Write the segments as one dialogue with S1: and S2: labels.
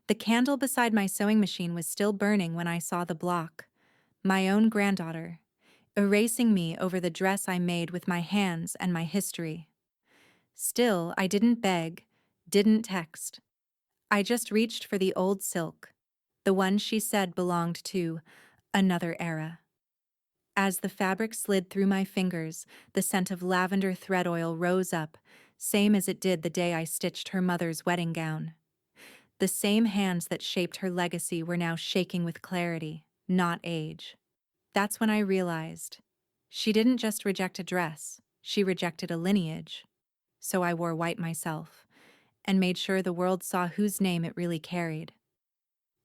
S1: The candle beside my sewing machine was still burning when I saw the block. My own granddaughter, erasing me over the dress I made with my hands and my history. Still, I didn't beg, didn't text. I just reached for the old silk, the one she said belonged to another era. As the fabric slid through my fingers, the scent of lavender thread oil rose up, same as it did the day I stitched her mother's wedding gown. The same hands that shaped her legacy were now shaking with clarity, not age. That's when I realized. She didn't just reject a dress, she rejected a lineage. So I wore white myself, and made sure the world saw whose name it really carried.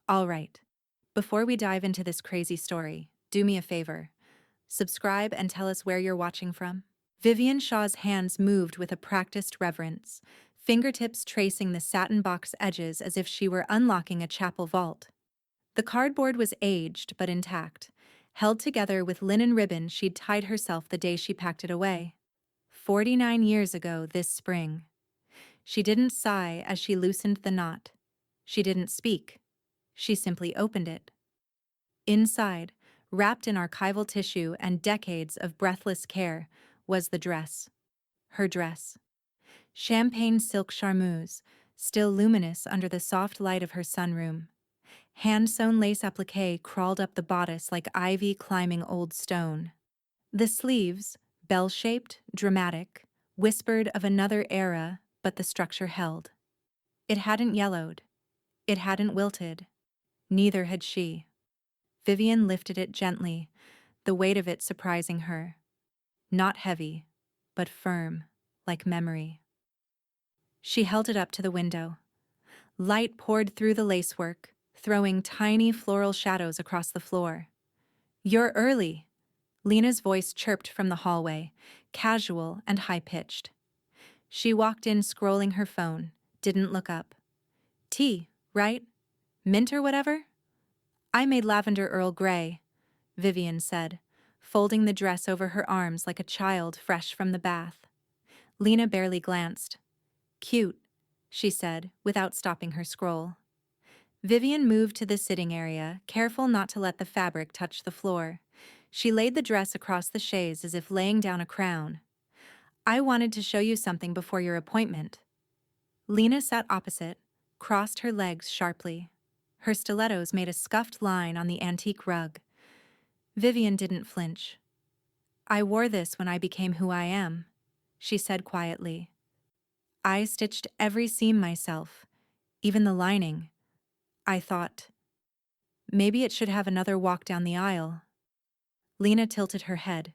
S1: All right, before we dive into this crazy story, do me a favor. Subscribe and tell us where you're watching from. Vivian Shaw's hands moved with a practiced reverence, fingertips tracing the satin box edges as if she were unlocking a chapel vault. The cardboard was aged but intact, held together with linen ribbon she'd tied herself the day she packed it away. 49 years ago this spring. She didn't sigh as she loosened the knot. She didn't speak. She simply opened it. Inside, wrapped in archival tissue and decades of breathless care, was the dress. Her dress. Champagne silk charmeuse, still luminous under the soft light of her sunroom. Hand-sewn lace applique crawled up the bodice like ivy climbing old stone. The sleeves, bell-shaped, dramatic, whispered of another era, but the structure held. It hadn't yellowed. It hadn't wilted. Neither had she. Vivian lifted it gently, the weight of it surprising her. Not heavy, but firm, like memory. She held it up to the window. Light poured through the lacework, throwing tiny floral shadows across the floor. "You're early," Lena's voice chirped from the hallway, casual and high-pitched. She walked in scrolling her phone, didn't look up. "Tea, right? Mint or whatever?" "I made lavender Earl Grey," Vivian said, folding the dress over her arms like a child fresh from the bath. Lena barely glanced. "Cute," she said, without stopping her scroll. Vivian moved to the sitting area, careful not to let the fabric touch the floor. She laid the dress across the chaise as if laying down a crown. "I wanted to show you something before your appointment." Lena sat opposite, crossed her legs sharply. Her stilettos made a scuffed line on the antique rug. Vivian didn't flinch. "I wore this when I became who I am," she said quietly. "I stitched every seam myself, even the lining. I thought, maybe it should have another walk down the aisle." Lena tilted her head,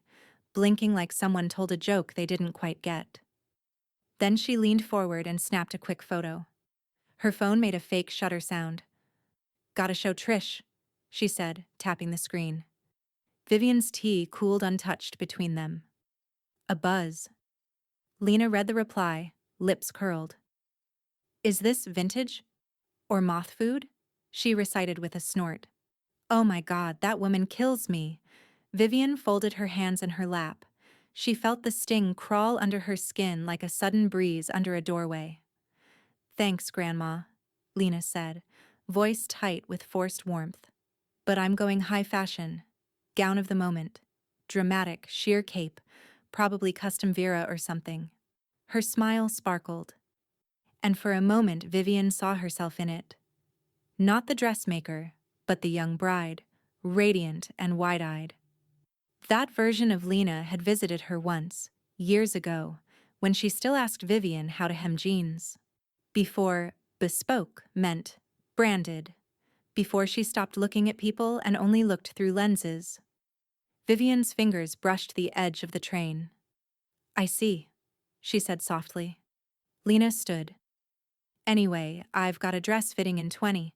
S1: blinking like someone told a joke they didn't quite get. Then she leaned forward and snapped a quick photo. Her phone made a fake shutter sound. "Gotta show Trish," she said, tapping the screen. Vivian's tea cooled untouched between them. A buzz. Lena read the reply, lips curled. "Is this vintage? Or moth food?" she recited with a snort. "Oh my God, that woman kills me." Vivian folded her hands in her lap. She felt the sting crawl under her skin like a sudden breeze under a doorway. "Thanks, Grandma," Lena said, voice tight with forced warmth. "But I'm going high fashion. Gown of the moment. Dramatic, sheer cape, probably custom Vera or something." Her smile sparkled. And for a moment Vivian saw herself in it. Not the dressmaker, but the young bride, radiant and wide-eyed. That version of Lena had visited her once, years ago, when she still asked Vivian how to hem jeans. Before bespoke meant branded. Before she stopped looking at people and only looked through lenses. Vivian's fingers brushed the edge of the train. "I see," she said softly. Lena stood. "Anyway, I've got a dress fitting in 20.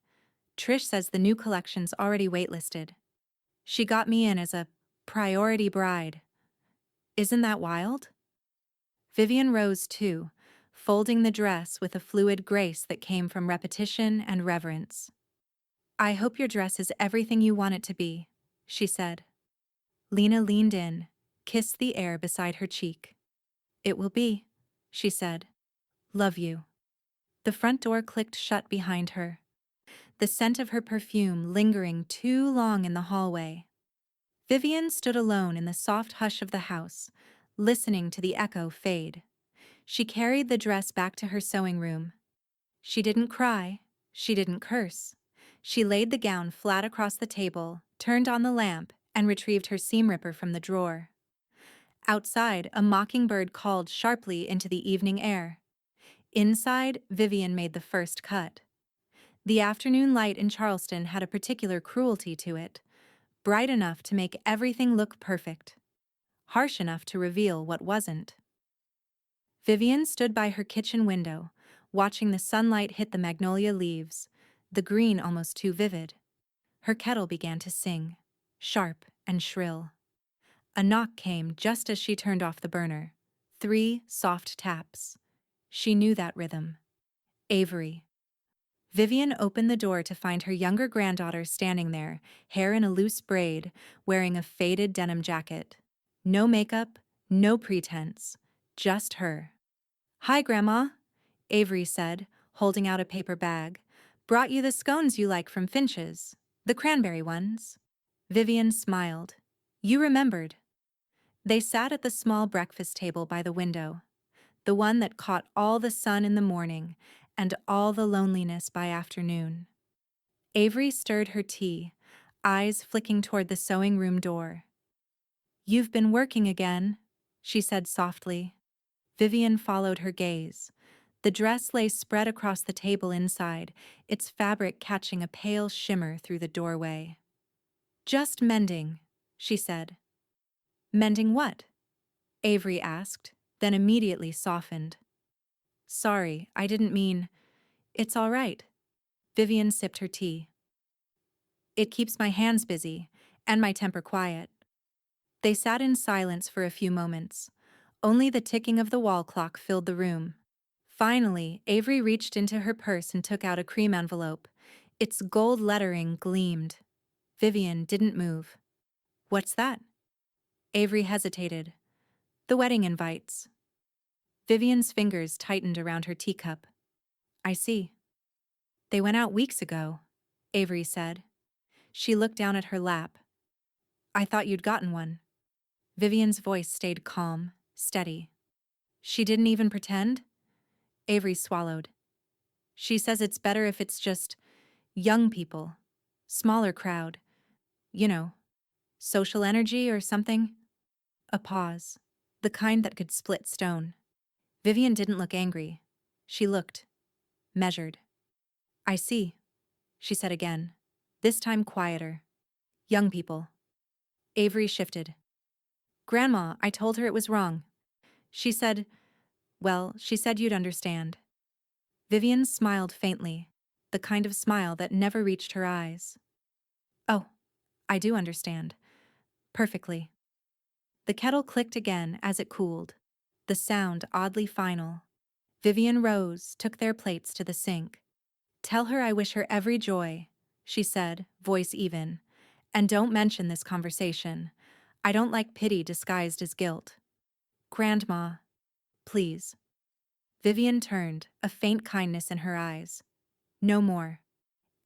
S1: Trish says the new collection's already waitlisted. She got me in as a priority bride. Isn't that wild?" Vivian rose too, folding the dress with a fluid grace that came from repetition and reverence. "I hope your dress is everything you want it to be," she said. Lena leaned in, kissed the air beside her cheek. "It will be," she said. "Love you." The front door clicked shut behind her. the scent of her perfume lingering too long in the hallway. Vivian stood alone in the soft hush of the house, listening to the echo fade. She carried the dress back to her sewing room. She didn't cry. She didn't curse. She laid the gown flat across the table, turned on the lamp, and retrieved her seam ripper from the drawer. Outside, a mockingbird called sharply into the evening air. Inside, Vivian made the first cut. The afternoon light in Charleston had a particular cruelty to it, bright enough to make everything look perfect, harsh enough to reveal what wasn't. Vivian stood by her kitchen window, watching the sunlight hit the magnolia leaves, the green almost too vivid. Her kettle began to sing, sharp and shrill. A knock came just as she turned off the burner. 3 soft taps. She knew that rhythm. Avery. Vivian opened the door to find her younger granddaughter standing there, hair in a loose braid, wearing a faded denim jacket. No makeup, no pretense, just her. "Hi, Grandma," Avery said, holding out a paper bag. "Brought you the scones you like from Finch's. The cranberry ones." Vivian smiled. "You remembered." They sat at the small breakfast table by the window, the one that caught all the sun in the morning and all the loneliness by afternoon. Avery stirred her tea, eyes flicking toward the sewing room door. "You've been working again," she said softly. Vivian followed her gaze. The dress lay spread across the table inside, its fabric catching a pale shimmer through the doorway. "Just mending," she said. "Mending what?" Avery asked, then immediately softened. "Sorry, I didn't mean—" "It's all right." Vivian sipped her tea. "It keeps my hands busy, and my temper quiet." They sat in silence for a few moments. Only the ticking of the wall clock filled the room. Finally, Avery reached into her purse and took out a cream envelope. Its gold lettering gleamed. Vivian didn't move. "What's that?" Avery hesitated. "The wedding invites." Vivian's fingers tightened around her teacup. "I see." "They went out weeks ago," Avery said. She looked down at her lap. "I thought you'd gotten one." Vivian's voice stayed calm, steady. "She didn't even pretend?" Avery swallowed. "She says it's better if it's just young people, smaller crowd. You know, social energy or something." A pause, the kind that could split stone. Vivian didn't look angry. She looked measured. "I see," she said again, this time quieter. "Young people." Avery shifted. "Grandma, I told her it was wrong. She said, well, she said you'd understand." Vivian smiled faintly, the kind of smile that never reached her eyes. "Oh, I do understand. Perfectly." The kettle clicked again as it cooled, the sound oddly final. Vivian rose, took their plates to the sink. "Tell her I wish her every joy," she said, voice even. "And don't mention this conversation. I don't like pity disguised as guilt." "Grandma, please." Vivian turned, a faint kindness in her eyes. "No more."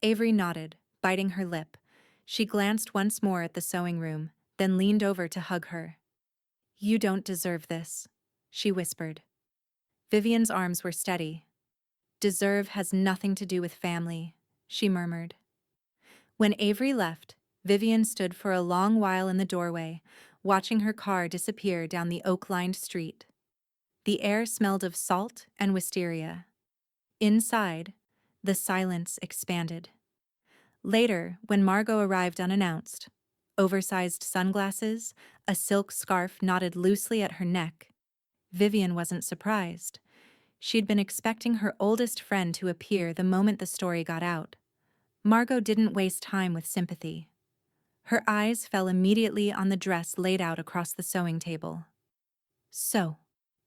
S1: Avery nodded, biting her lip. She glanced once more at the sewing room, then leaned over to hug her. "You don't deserve this," she whispered. Vivian's arms were steady. "Deserve has nothing to do with family," she murmured. When Avery left, Vivian stood for a long while in the doorway, watching her car disappear down the oak-lined street. The air smelled of salt and wisteria. Inside, the silence expanded. Later, when Margot arrived unannounced, oversized sunglasses, a silk scarf knotted loosely at her neck, Vivian wasn't surprised. She'd been expecting her oldest friend to appear the moment the story got out. Margot didn't waste time with sympathy. Her eyes fell immediately on the dress laid out across the sewing table. "So,"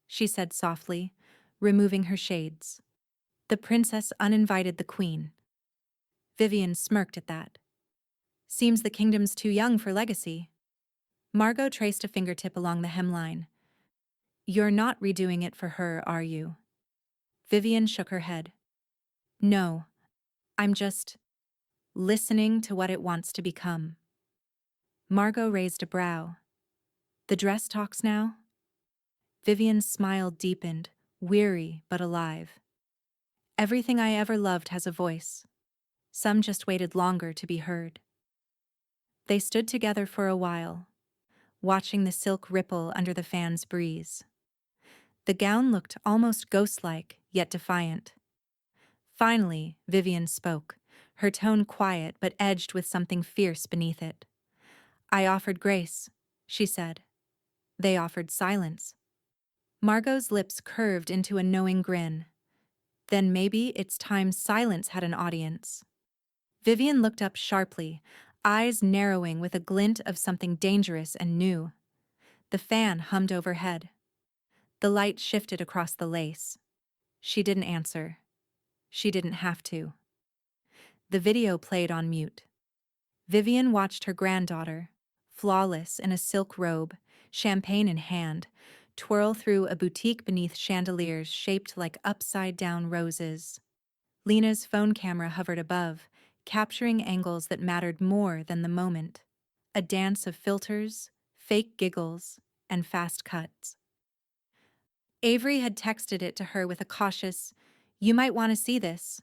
S1: she said softly, removing her shades. "The princess uninvited the queen." Vivian smirked at that. "Seems the kingdom's too young for legacy." Margot traced a fingertip along the hemline. "You're not redoing it for her, are you?" Vivian shook her head. "No, I'm just..." listening to what it wants to become. Margot raised a brow. The dress talks now? Vivian's smile deepened, weary but alive. Everything I ever loved has a voice. Some just waited longer to be heard. They stood together for a while, watching the silk ripple under the fan's breeze. The gown looked almost ghost-like, yet defiant. Finally, Vivian spoke, her tone quiet but edged with something fierce beneath it. "I offered grace," she said. "They offered silence." Margot's lips curved into a knowing grin. Then maybe it's time silence had an audience. Vivian looked up sharply, eyes narrowing with a glint of something dangerous and new. The fan hummed overhead. The light shifted across the lace. She didn't answer. She didn't have to. The video played on mute. Vivian watched her granddaughter, flawless in a silk robe, champagne in hand, twirl through a boutique beneath chandeliers shaped like upside-down roses. Lena's phone camera hovered above, capturing angles that mattered more than the moment. A dance of filters, fake giggles, and fast cuts. Avery had texted it to her with a cautious, "You might want to see this."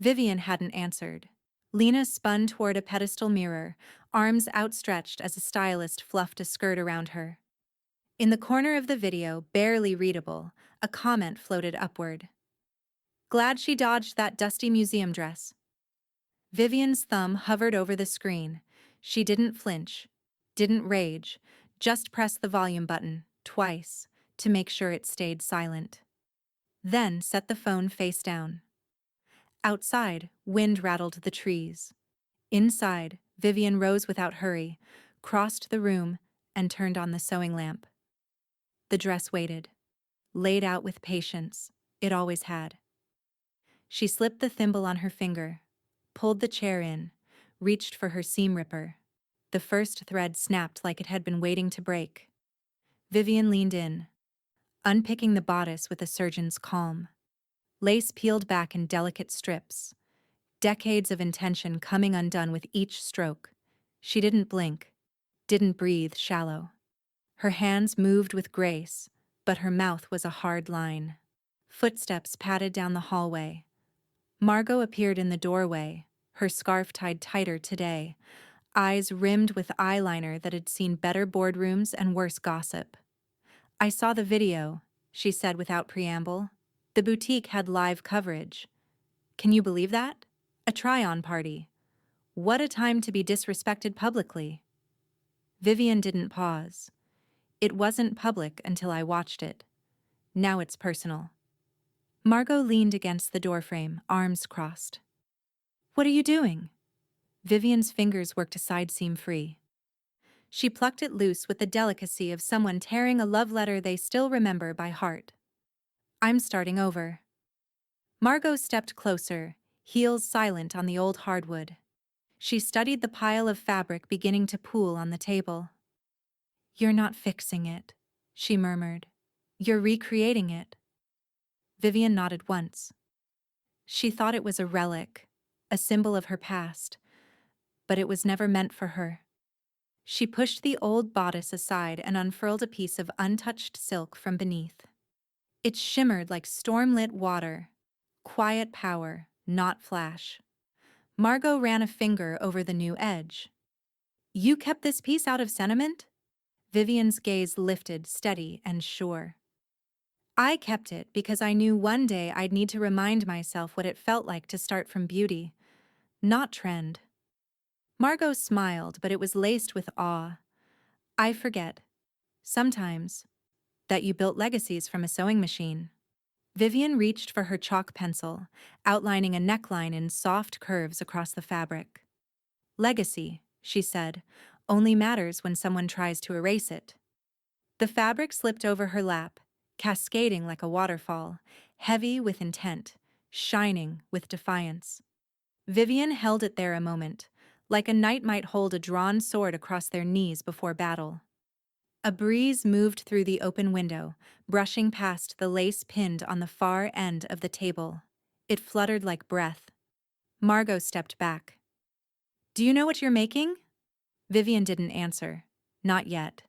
S1: Vivian hadn't answered. Lena spun toward a pedestal mirror, arms outstretched as a stylist fluffed a skirt around her. In the corner of the video, barely readable, a comment floated upward. "Glad she dodged that dusty museum dress." Vivian's thumb hovered over the screen. She didn't flinch, didn't rage, just pressed the volume button, twice, to make sure it stayed silent. Then set the phone face down. Outside, wind rattled the trees. Inside, Vivian rose without hurry, crossed the room, and turned on the sewing lamp. The dress waited, laid out with patience, it always had. She slipped the thimble on her finger, pulled the chair in, reached for her seam ripper. The first thread snapped like it had been waiting to break. Vivian leaned in, unpicking the bodice with a surgeon's calm. Lace peeled back in delicate strips, decades of intention coming undone with each stroke. She didn't blink, didn't breathe shallow. Her hands moved with grace, but her mouth was a hard line. Footsteps padded down the hallway. Margot appeared in the doorway, her scarf tied tighter today, eyes rimmed with eyeliner that had seen better boardrooms and worse gossip. "I saw the video," she said without preamble. "The boutique had live coverage. Can you believe that? A try-on party. What a time to be disrespected publicly." Vivian didn't pause. "It wasn't public until I watched it. Now it's personal." Margot leaned against the doorframe, arms crossed. "What are you doing?" Vivian's fingers worked a side seam free. She plucked it loose with the delicacy of someone tearing a love letter they still remember by heart. "I'm starting over." Margot stepped closer, heels silent on the old hardwood. She studied the pile of fabric beginning to pool on the table. "You're not fixing it," she murmured. "You're recreating it." Vivian nodded once. She thought it was a relic, a symbol of her past, but it was never meant for her. She pushed the old bodice aside and unfurled a piece of untouched silk from beneath. It shimmered like storm-lit water. Quiet power, not flash. Margot ran a finger over the new edge. "You kept this piece out of sentiment?" Vivian's gaze lifted, steady and sure. "I kept it because I knew one day I'd need to remind myself what it felt like to start from beauty, not trend." Margot smiled, but it was laced with awe. "I forget, sometimes, that you built legacies from a sewing machine." Vivian reached for her chalk pencil, outlining a neckline in soft curves across the fabric. "Legacy," she said, "only matters when someone tries to erase it." The fabric slipped over her lap, cascading like a waterfall, heavy with intent, shining with defiance. Vivian held it there a moment, like a knight might hold a drawn sword across their knees before battle. A breeze moved through the open window, brushing past the lace pinned on the far end of the table. It fluttered like breath. Margot stepped back. Do you know what you're making? Vivian didn't answer. Not yet.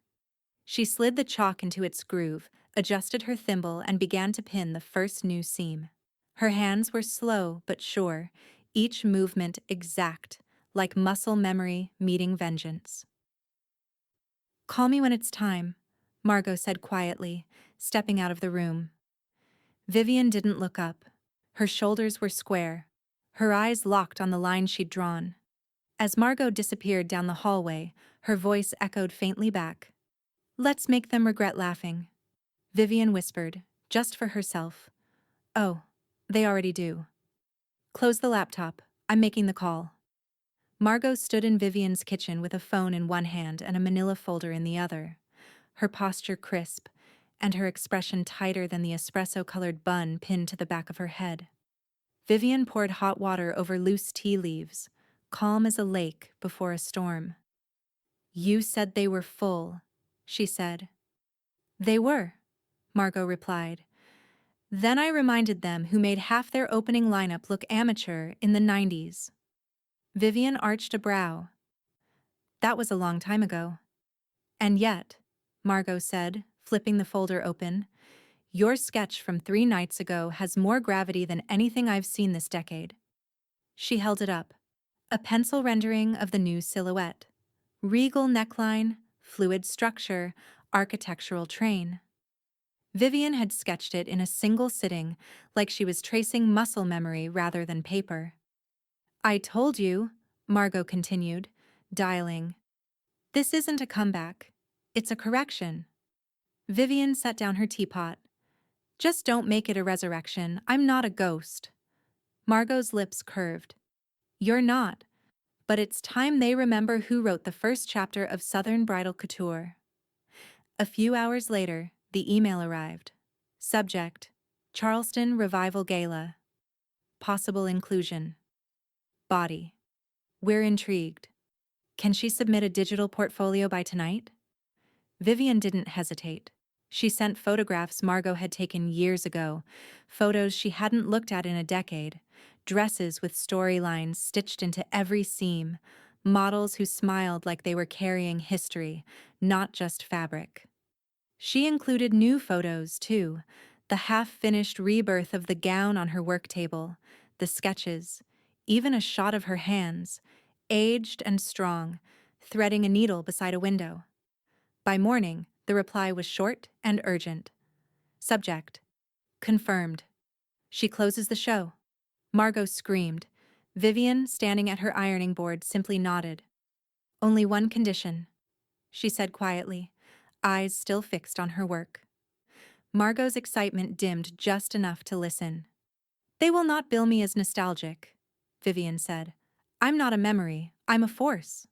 S1: She slid the chalk into its groove, adjusted her thimble, and began to pin the first new seam. Her hands were slow but sure, each movement exact, like muscle memory meeting vengeance. Call me when it's time, Margot said quietly, stepping out of the room. Vivian didn't look up. Her shoulders were square, her eyes locked on the line she'd drawn. As Margot disappeared down the hallway, her voice echoed faintly back. Let's make them regret laughing. Vivian whispered, just for herself. Oh, they already do. Close the laptop. I'm making the call. Margot stood in Vivian's kitchen with a phone in one hand and a manila folder in the other, her posture crisp, and her expression tighter than the espresso-colored bun pinned to the back of her head. Vivian poured hot water over loose tea leaves, calm as a lake before a storm. You said they were full, she said. They were, Margot replied. Then I reminded them who made half their opening lineup look amateur in the 90s. Vivian arched a brow. That was a long time ago. And yet, Margot said, flipping the folder open, your sketch from 3 nights ago has more gravity than anything I've seen this decade. She held it up. A pencil rendering of the new silhouette. Regal neckline, fluid structure, architectural train. Vivian had sketched it in a single sitting, like she was tracing muscle memory rather than paper. I told you, Margot continued, dialing. This isn't a comeback. It's a correction. Vivian set down her teapot. Just don't make it a resurrection. I'm not a ghost. Margot's lips curved. You're not. But it's time they remember who wrote the first chapter of Southern Bridal Couture. A few hours later, the email arrived. Subject: Charleston Revival Gala. Possible inclusion. Body: we're intrigued. Can she submit a digital portfolio by tonight? Vivian didn't hesitate. She sent photographs Margot had taken years ago, photos she hadn't looked at in a decade, dresses with storylines stitched into every seam, models who smiled like they were carrying history, not just fabric. She included new photos, too, the half-finished rebirth of the gown on her work table, the sketches, even a shot of her hands, aged and strong, threading a needle beside a window. By morning, the reply was short and urgent. Subject: confirmed. She closes the show. Margot screamed. Vivian, standing at her ironing board, simply nodded. Only one condition, she said quietly, eyes still fixed on her work. Margot's excitement dimmed just enough to listen. They will not bill me as nostalgic, Vivian said. I'm not a memory, I'm a force.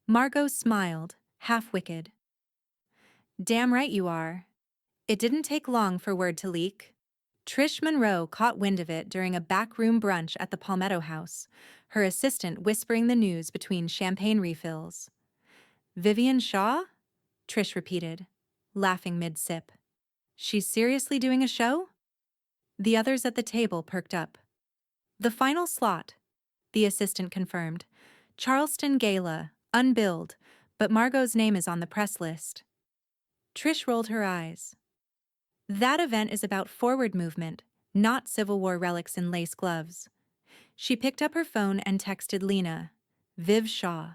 S1: Margot smiled, half-wicked. Damn right you are. It didn't take long for word to leak. Trish Monroe caught wind of it during a backroom brunch at the Palmetto House, her assistant whispering the news between champagne refills. Vivian Shaw? Trish repeated, laughing mid-sip. She's seriously doing a show? The others at the table perked up. The final slot, the assistant confirmed. Charleston Gala, unbilled, but Margot's name is on the press list. Trish rolled her eyes. That event is about forward movement, not Civil War relics in lace gloves. She picked up her phone and texted Lena, Viv Shaw.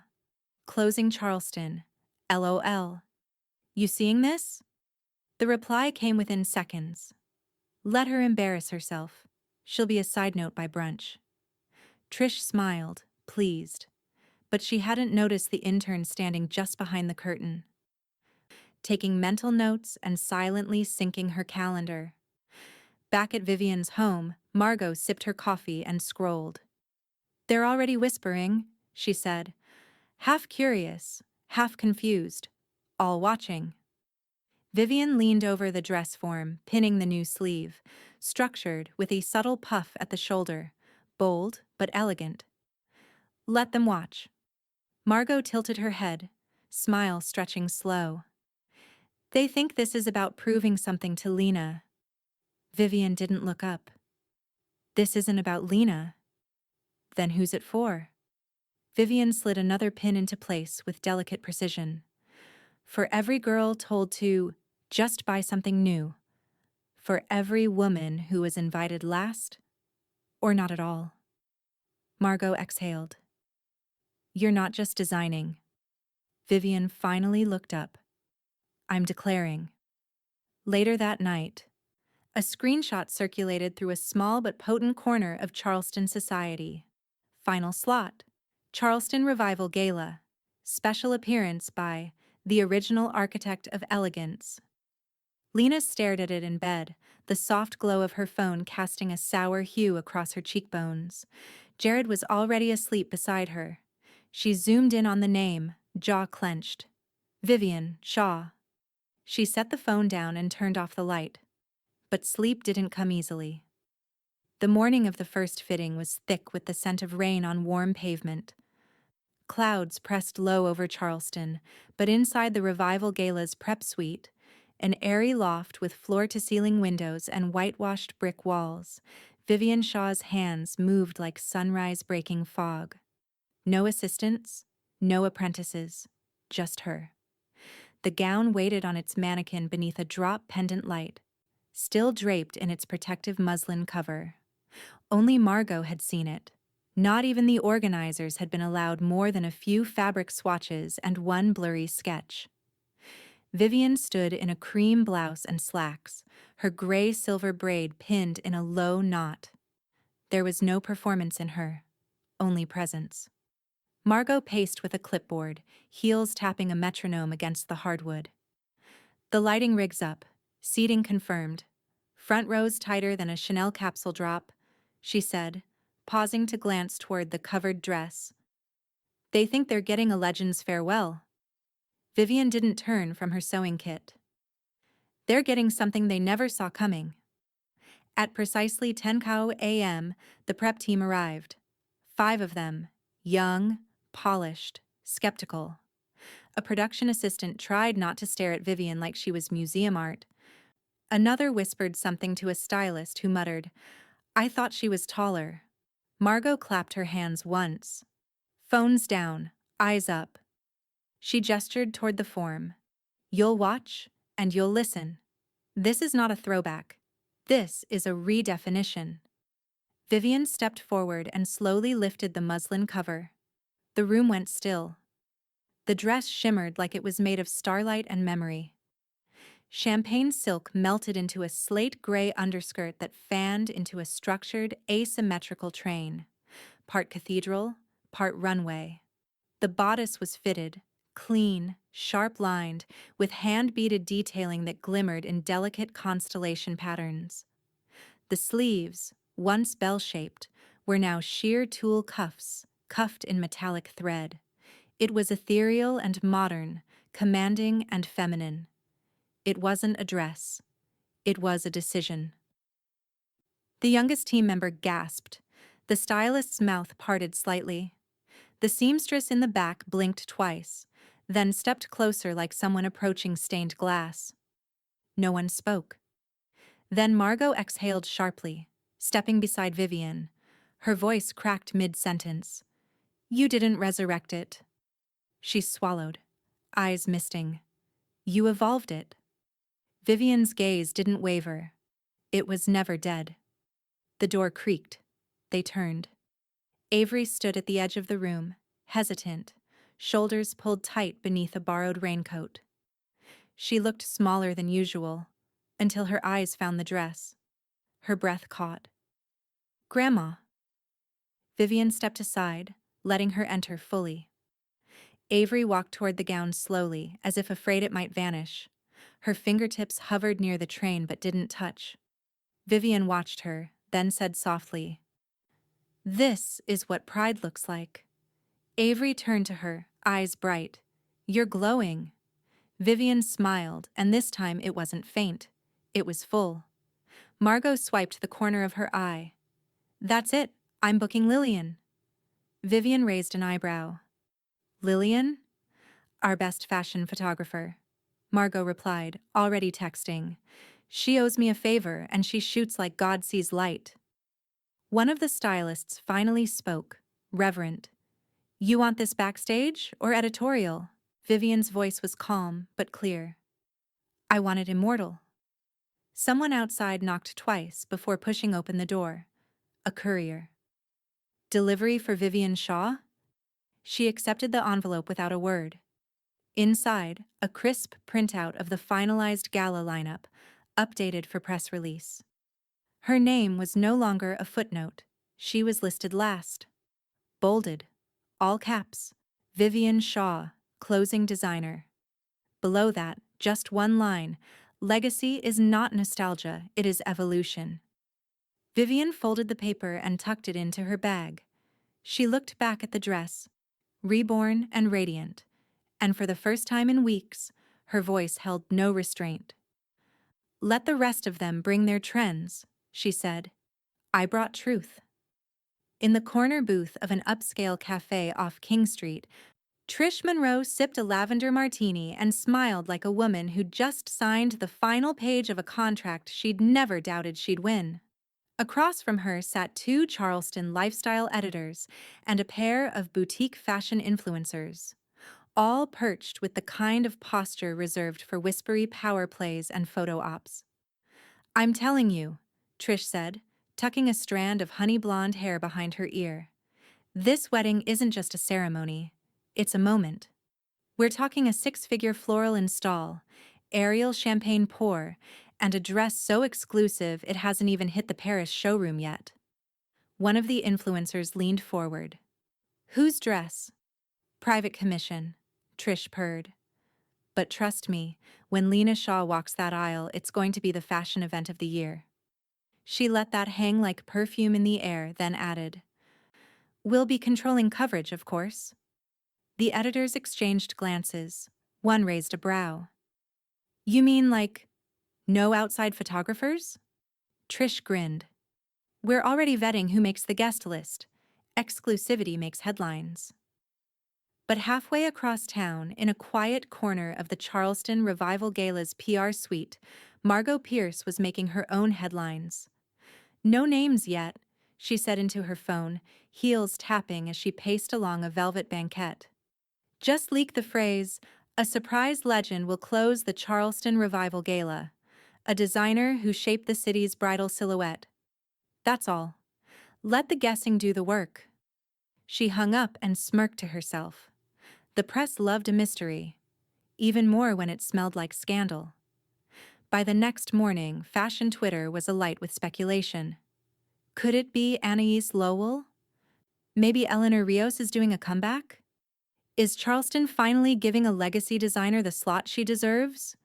S1: Closing Charleston. LOL. You seeing this? The reply came within seconds. Let her embarrass herself. She'll be a side note by brunch. Trish smiled, pleased, but she hadn't noticed the intern standing just behind the curtain, taking mental notes and silently syncing her calendar. Back at Vivian's home, Margot sipped her coffee and scrolled. They're already whispering, she said, half curious, half confused, all watching. Vivian leaned over the dress form, pinning the new sleeve, structured with a subtle puff at the shoulder, bold but elegant. Let them watch. Margot tilted her head, smile stretching slow. They think this is about proving something to Lena. Vivian didn't look up. This isn't about Lena. Then who's it for? Vivian slid another pin into place with delicate precision. For every girl told to just buy something new. For every woman who was invited last, or not at all. Margot exhaled. You're not just designing. Vivian finally looked up. I'm declaring. Later that night, a screenshot circulated through a small but potent corner of Charleston society. Final slot. Charleston Revival Gala. Special appearance by the original architect of elegance. Lena stared at it in bed, the soft glow of her phone casting a sour hue across her cheekbones. Jared was already asleep beside her. She zoomed in on the name, jaw clenched. Vivian Shaw. She set the phone down and turned off the light. But sleep didn't come easily. The morning of the first fitting was thick with the scent of rain on warm pavement. Clouds pressed low over Charleston, but inside the Revival Gala's prep suite, an airy loft with floor-to-ceiling windows and whitewashed brick walls, Vivian Shaw's hands moved like sunrise-breaking fog. No assistants, no apprentices, just her. The gown waited on its mannequin beneath a drop pendant light, still draped in its protective muslin cover. Only Margot had seen it. Not even the organizers had been allowed more than a few fabric swatches and one blurry sketch. Vivian stood in a cream blouse and slacks, her gray-silver braid pinned in a low knot. There was no performance in her, only presence. Margot paced with a clipboard, heels tapping a metronome against the hardwood. The lighting rigs up, seating confirmed. Front rows tighter than a Chanel capsule drop, she said, pausing to glance toward the covered dress. They think they're getting a legend's farewell. Vivian didn't turn from her sewing kit. They're getting something they never saw coming. At precisely 10 a.m., the prep team arrived. 5 of them, young, polished, skeptical. A production assistant tried not to stare at Vivian like she was museum art. Another whispered something to a stylist who muttered, "I thought she was taller." Margot clapped her hands once. Phones down, eyes up. She gestured toward the form. You'll watch, and you'll listen. This is not a throwback. This is a redefinition. Vivian stepped forward and slowly lifted the muslin cover. The room went still. The dress shimmered like it was made of starlight and memory. Champagne silk melted into a slate-gray underskirt that fanned into a structured, asymmetrical train. Part cathedral, part runway. The bodice was fitted, clean, sharp-lined, with hand-beaded detailing that glimmered in delicate constellation patterns. The sleeves, once bell-shaped, were now sheer tulle cuffs, cuffed in metallic thread. It was ethereal and modern, commanding and feminine. It wasn't a dress. It was a decision. The youngest team member gasped. The stylist's mouth parted slightly. The seamstress in the back blinked twice, then stepped closer like someone approaching stained glass. No one spoke. Then Margot exhaled sharply, stepping beside Vivian. Her voice cracked mid-sentence. "You didn't resurrect it." She swallowed, eyes misting. "You evolved it." Vivian's gaze didn't waver. It was never dead. The door creaked. They turned. Avery stood at the edge of the room, hesitant, shoulders pulled tight beneath a borrowed raincoat. She looked smaller than usual, until her eyes found the dress. Her breath caught. "Grandma." Vivian stepped aside, letting her enter fully. Avery walked toward the gown slowly, as if afraid it might vanish. Her fingertips hovered near the train but didn't touch. Vivian watched her, then said softly, "This is what pride looks like." Avery turned to her, eyes bright. "You're glowing." Vivian smiled, and this time it wasn't faint. It was full. Margot swiped the corner of her eye. "That's it. I'm booking Lillian." Vivian raised an eyebrow. "Lillian?" "Our best fashion photographer," Margot replied, already texting. "She owes me a favor, and she shoots like God sees light." One of the stylists finally spoke, reverent. You want this backstage or editorial? Vivian's voice was calm but clear. I want it immortal. Someone outside knocked twice before pushing open the door. A courier. Delivery for Vivian Shaw? She accepted the envelope without a word. Inside, a crisp printout of the finalized gala lineup, updated for press release. Her name was no longer a footnote. She was listed last. Bolded. All caps. Vivian Shaw, closing designer. Below that, just one line. Legacy is not nostalgia, it is evolution. Vivian folded the paper and tucked it into her bag. She looked back at the dress, reborn and radiant, and for the first time in weeks, her voice held no restraint. Let the rest of them bring their trends, she said. I brought truth. In the corner booth of an upscale cafe off King Street, Trish Monroe sipped a lavender martini and smiled like a woman who'd just signed the final page of a contract she'd never doubted she'd win. Across from her sat two Charleston lifestyle editors and a pair of boutique fashion influencers, all perched with the kind of posture reserved for whispery power plays and photo ops. I'm telling you, Trish said, tucking a strand of honey blonde hair behind her ear. This wedding isn't just a ceremony, it's a moment. We're talking a six-figure floral install, aerial champagne pour, and a dress so exclusive it hasn't even hit the Paris showroom yet. One of the influencers leaned forward. Whose dress? Private commission, Trish purred. But trust me, when Lena Shaw walks that aisle, it's going to be the fashion event of the year. She let that hang like perfume in the air, then added, We'll be controlling coverage, of course. The editors exchanged glances. One raised a brow. You mean like, no outside photographers? Trish grinned. We're already vetting who makes the guest list. Exclusivity makes headlines. But halfway across town, in a quiet corner of the Charleston Revival Gala's PR suite, Margot Pierce was making her own headlines. No names yet, she said into her phone, heels tapping as she paced along a velvet banquette. Just leak the phrase, a surprise legend will close the Charleston Revival Gala, a designer who shaped the city's bridal silhouette. That's all. Let the guessing do the work. She hung up and smirked to herself. The press loved a mystery, even more when it smelled like scandal. By the next morning, fashion Twitter was alight with speculation. Could it be Anais Lowell? Maybe Eleanor Rios is doing a comeback? Is Charleston finally giving a legacy designer the slot she deserves?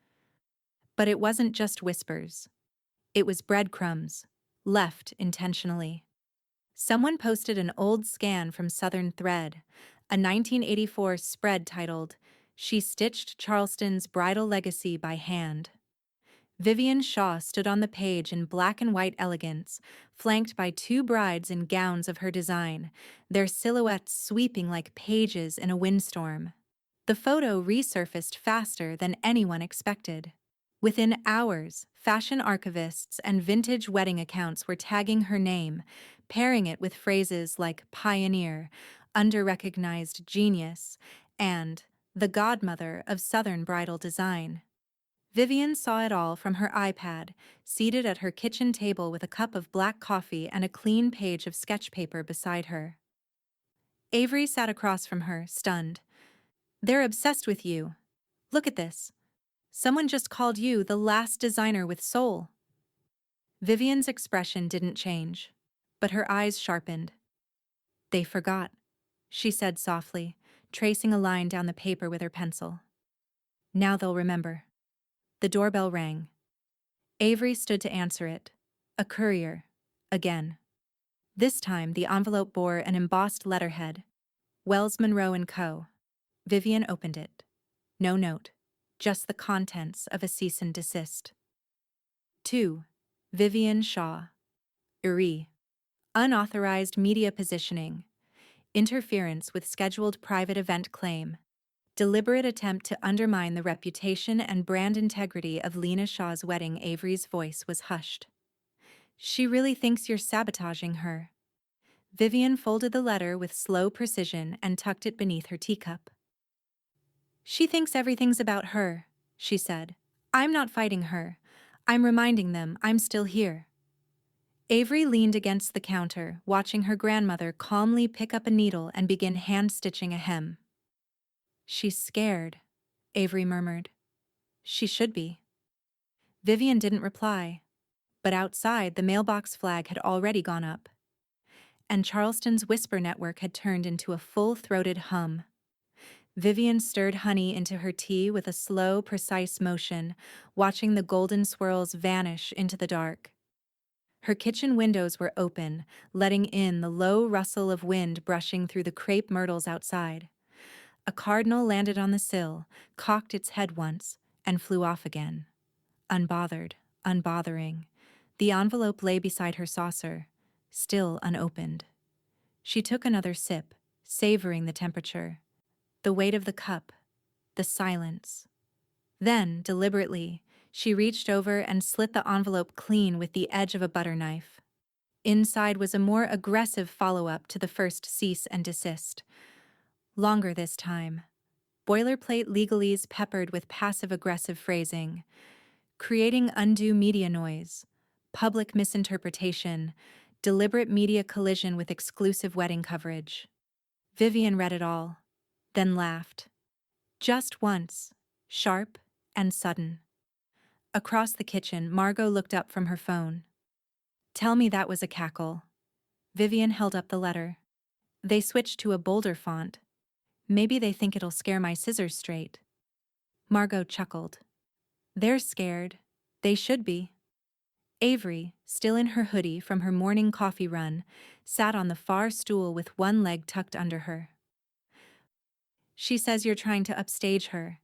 S1: But it wasn't just whispers. It was breadcrumbs, left intentionally. Someone posted an old scan from Southern Thread, a 1984 spread titled, She Stitched Charleston's Bridal Legacy by Hand. Vivian Shaw stood on the page in black and white elegance, flanked by two brides in gowns of her design, their silhouettes sweeping like pages in a windstorm. The photo resurfaced faster than anyone expected. Within hours, fashion archivists and vintage wedding accounts were tagging her name, pairing it with phrases like pioneer, under-recognized genius, and the godmother of Southern bridal design. Vivian saw it all from her iPad, seated at her kitchen table with a cup of black coffee and a clean page of sketch paper beside her. Avery sat across from her, stunned. They're obsessed with you. Look at this. Someone just called you the last designer with soul. Vivian's expression didn't change, but her eyes sharpened. They forgot, she said softly, tracing a line down the paper with her pencil. Now they'll remember. The doorbell rang. Avery stood to answer it. A courier. Again. This time, the envelope bore an embossed letterhead. Wells Monroe & Co. Vivian opened it. No note. Just the contents of a cease and desist. 2. Vivian Shaw. URI. Unauthorized media positioning. Interference with scheduled private event claim. Deliberate attempt to undermine the reputation and brand integrity of Lena Shaw's wedding. Avery's voice was hushed. She really thinks you're sabotaging her. Vivian folded the letter with slow precision and tucked it beneath her teacup. She thinks everything's about her, she said. I'm not fighting her. I'm reminding them I'm still here. Avery leaned against the counter, watching her grandmother calmly pick up a needle and begin hand-stitching a hem. She's scared, Avery murmured. She should be. Vivian didn't reply, but outside the mailbox flag had already gone up, and Charleston's whisper network had turned into a full-throated hum. Vivian stirred honey into her tea with a slow, precise motion, watching the golden swirls vanish into the dark. Her kitchen windows were open, letting in the low rustle of wind brushing through the crepe myrtles outside. A cardinal landed on the sill, cocked its head once, and flew off again. Unbothered, unbothering. The envelope lay beside her saucer, still unopened. She took another sip, savoring the temperature, the weight of the cup, the silence. Then, deliberately, she reached over and slit the envelope clean with the edge of a butter knife. Inside was a more aggressive follow-up to the first cease and desist. Longer this time. Boilerplate legalese peppered with passive-aggressive phrasing, creating undue media noise, public misinterpretation, deliberate media collision with exclusive wedding coverage. Vivian read it all, then laughed. Just once, sharp and sudden. Across the kitchen, Margot looked up from her phone. Tell me that was a cackle. Vivian held up the letter. They switched to a bolder font. Maybe they think it'll scare my scissors straight. Margot chuckled. They're scared. They should be. Avery, still in her hoodie from her morning coffee run, sat on the far stool with one leg tucked under her. She says you're trying to upstage her,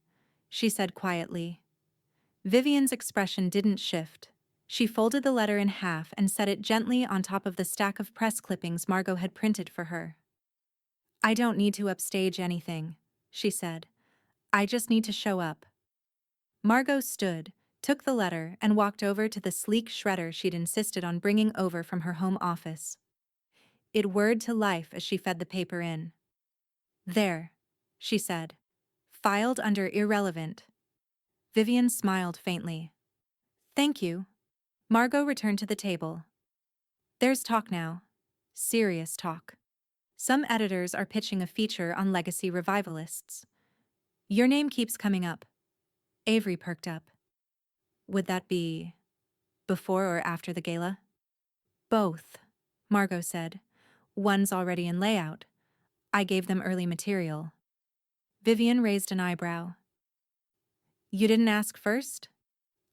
S1: she said quietly. Vivian's expression didn't shift. She folded the letter in half and set it gently on top of the stack of press clippings Margot had printed for her. I don't need to upstage anything, she said. I just need to show up. Margot stood, took the letter, and walked over to the sleek shredder she'd insisted on bringing over from her home office. It whirred to life as she fed the paper in. There, she said. Filed under irrelevant. Vivian smiled faintly. Thank you. Margot returned to the table. There's talk now. Serious talk. Some editors are pitching a feature on legacy revivalists. Your name keeps coming up. Avery perked up. Would that be before or after the gala? Both, Margot said. One's already in layout. I gave them early material. Vivian raised an eyebrow. You didn't ask first?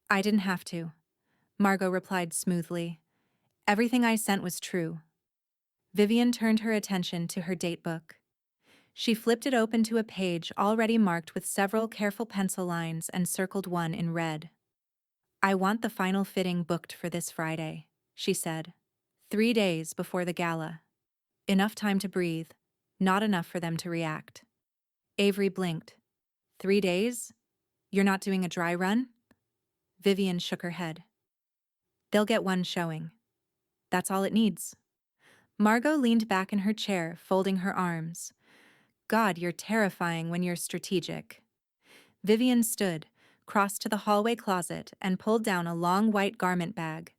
S1: I didn't have to, Margot replied smoothly. Everything I sent was true. Vivian turned her attention to her datebook. She flipped it open to a page already marked with several careful pencil lines and circled one in red. I want the final fitting booked for this Friday, she said. 3 days before the gala. Enough time to breathe, not enough for them to react. Avery blinked. 3 days? You're not doing a dry run? Vivian shook her head. They'll get one showing. That's all it needs. Margot leaned back in her chair, folding her arms. God, you're terrifying when you're strategic. Vivian stood, crossed to the hallway closet, and pulled down a long white garment bag.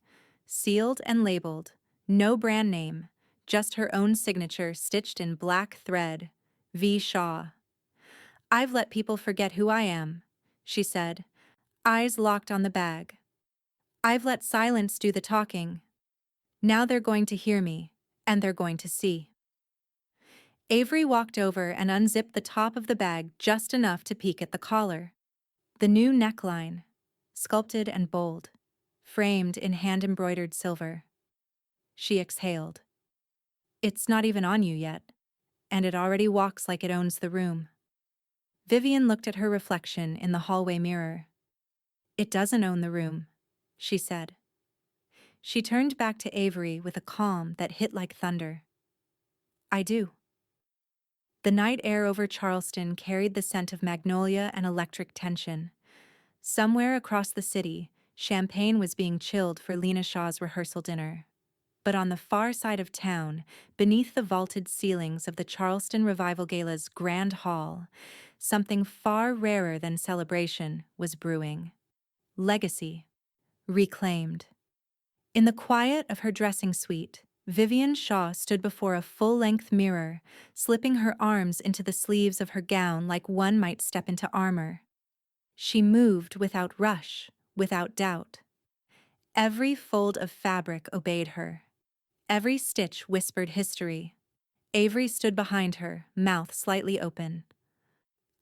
S1: Sealed and labeled. No brand name. Just her own signature stitched in black thread. V. Shaw. I've let people forget who I am, she said, eyes locked on the bag. I've let silence do the talking. Now they're going to hear me, and they're going to see. Avery walked over and unzipped the top of the bag just enough to peek at the collar. The new neckline, sculpted and bold, framed in hand-embroidered silver. She exhaled. It's not even on you yet, and it already walks like it owns the room. Vivian looked at her reflection in the hallway mirror. It doesn't own the room, she said. She turned back to Avery with a calm that hit like thunder. I do. The night air over Charleston carried the scent of magnolia and electric tension. Somewhere across the city, champagne was being chilled for Lena Shaw's rehearsal dinner. But on the far side of town, beneath the vaulted ceilings of the Charleston Revival Gala's Grand Hall, something far rarer than celebration was brewing. Legacy. Reclaimed. In the quiet of her dressing suite, Vivian Shaw stood before a full-length mirror, slipping her arms into the sleeves of her gown like one might step into armor. She moved without rush, without doubt. Every fold of fabric obeyed her. Every stitch whispered history. Avery stood behind her, mouth slightly open.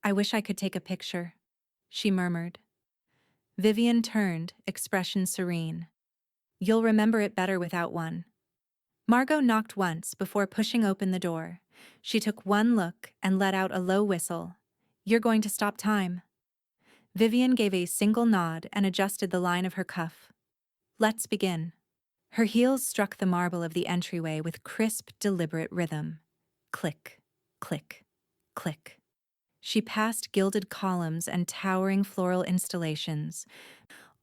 S1: "I wish I could take a picture," she murmured. Vivian turned, expression serene. "You'll remember it better without one." Margot knocked once before pushing open the door. She took one look and let out a low whistle. "You're going to stop time." Vivian gave a single nod and adjusted the line of her cuff. "Let's begin." Her heels struck the marble of the entryway with crisp, deliberate rhythm. Click, click, click. She passed gilded columns and towering floral installations,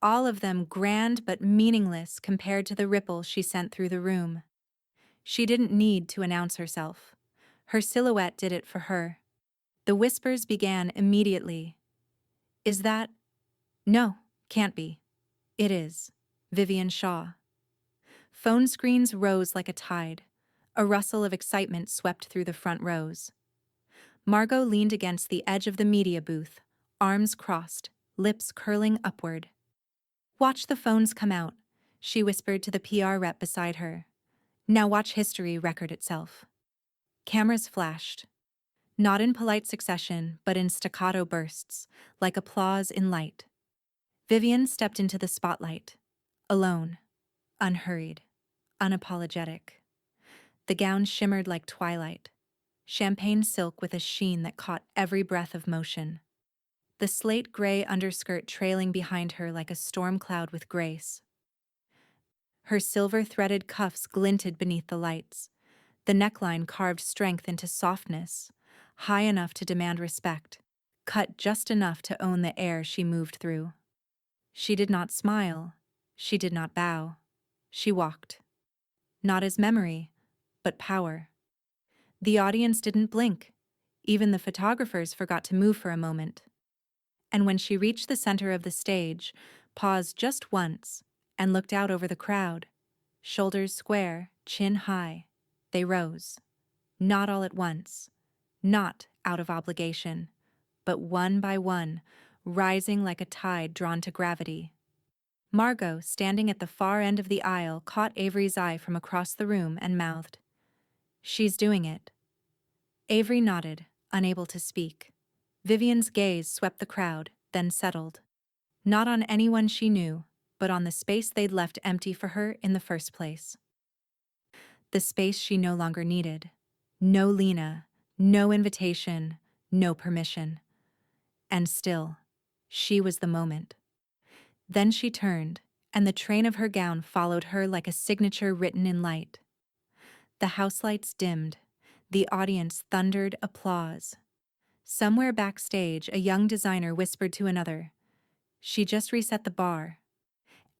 S1: all of them grand but meaningless compared to the ripple she sent through the room. She didn't need to announce herself. Her silhouette did it for her. The whispers began immediately. "Is that—" "No, can't be." "It is." Vivian Shaw. Phone screens rose like a tide. A rustle of excitement swept through the front rows. Margot leaned against the edge of the media booth, arms crossed, lips curling upward. "Watch the phones come out," she whispered to the PR rep beside her. "Now watch history record itself." Cameras flashed. Not in polite succession, but in staccato bursts, like applause in light. Vivian stepped into the spotlight. Alone. Unhurried. Unapologetic. The gown shimmered like twilight. Champagne silk with a sheen that caught every breath of motion. The slate-gray underskirt trailing behind her like a storm cloud with grace. Her silver-threaded cuffs glinted beneath the lights. The neckline carved strength into softness, high enough to demand respect, cut just enough to own the air she moved through. She did not smile. She did not bow. She walked. Not as memory, but power. The audience didn't blink. Even the photographers forgot to move for a moment. And when she reached the center of the stage, paused just once, and looked out over the crowd, shoulders square, chin high, they rose. Not all at once, not out of obligation, but one by one, rising like a tide drawn to gravity. Margot, standing at the far end of the aisle, caught Avery's eye from across the room and mouthed, "She's doing it." Avery nodded, unable to speak. Vivian's gaze swept the crowd, then settled. Not on anyone she knew, but on the space they'd left empty for her in the first place. The space she no longer needed. No Lena, no invitation, no permission. And still, she was the moment. Then she turned, and the train of her gown followed her like a signature written in light. The house lights dimmed. The audience thundered applause. Somewhere backstage, a young designer whispered to another, "She just reset the bar."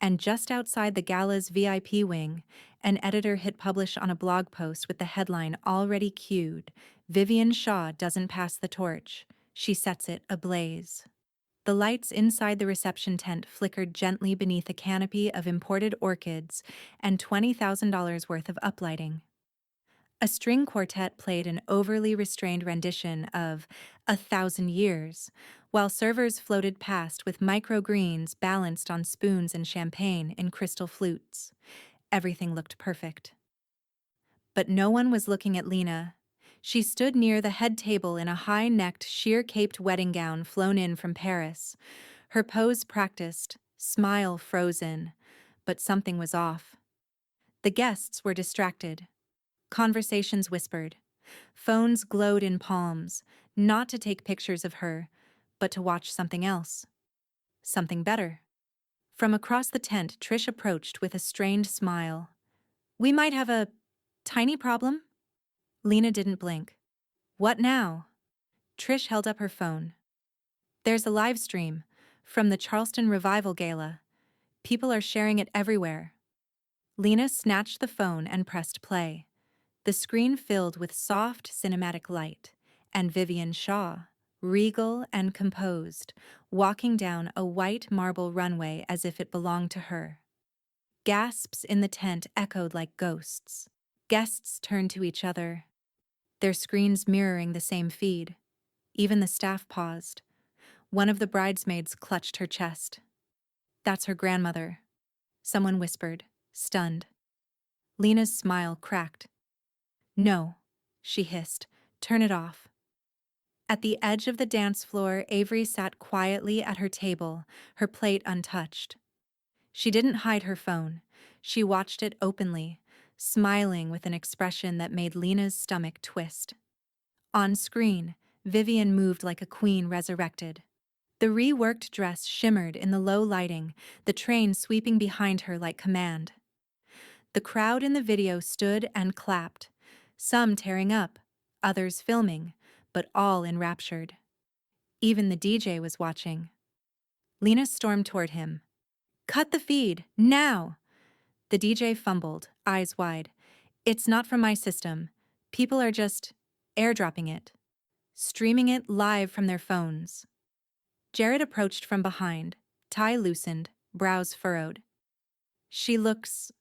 S1: And just outside the gala's VIP wing, an editor hit publish on a blog post with the headline already cued, "Vivian Shaw doesn't pass the torch, she sets it ablaze." The lights inside the reception tent flickered gently beneath a canopy of imported orchids and $20,000 worth of uplighting. A string quartet played an overly restrained rendition of "A Thousand Years," while servers floated past with microgreens balanced on spoons and champagne in crystal flutes. Everything looked perfect. But no one was looking at Lena. She stood near the head table in a high-necked, sheer-caped wedding gown flown in from Paris. Her pose practiced, smile frozen, but something was off. The guests were distracted. Conversations whispered. Phones glowed in palms, not to take pictures of her, but to watch something else. Something better. From across the tent, Trish approached with a strained smile. "We might have a tiny problem?" Lena didn't blink. "What now?" Trish held up her phone. "There's a live stream from the Charleston Revival Gala. People are sharing it everywhere." Lena snatched the phone and pressed play. The screen filled with soft, cinematic light, and Vivian Shaw, regal and composed, walking down a white marble runway as if it belonged to her. Gasps in the tent echoed like ghosts. Guests turned to each other, their screens mirroring the same feed. Even the staff paused. One of the bridesmaids clutched her chest. "That's her grandmother," someone whispered, stunned. Lena's smile cracked. "No," she hissed. "Turn it off." At the edge of the dance floor, Avery sat quietly at her table, her plate untouched. She didn't hide her phone. She watched it openly, smiling with an expression that made Lena's stomach twist. On screen, Vivian moved like a queen resurrected. The reworked dress shimmered in the low lighting, the train sweeping behind her like command. The crowd in the video stood and clapped, some tearing up, others filming, but all enraptured. Even the DJ was watching. Lena stormed toward him. "Cut the feed, now!" The DJ fumbled, eyes wide. "It's not from my system. People are just airdropping it, streaming it live from their phones." Jared approached from behind, tie loosened, brows furrowed. "She looks..."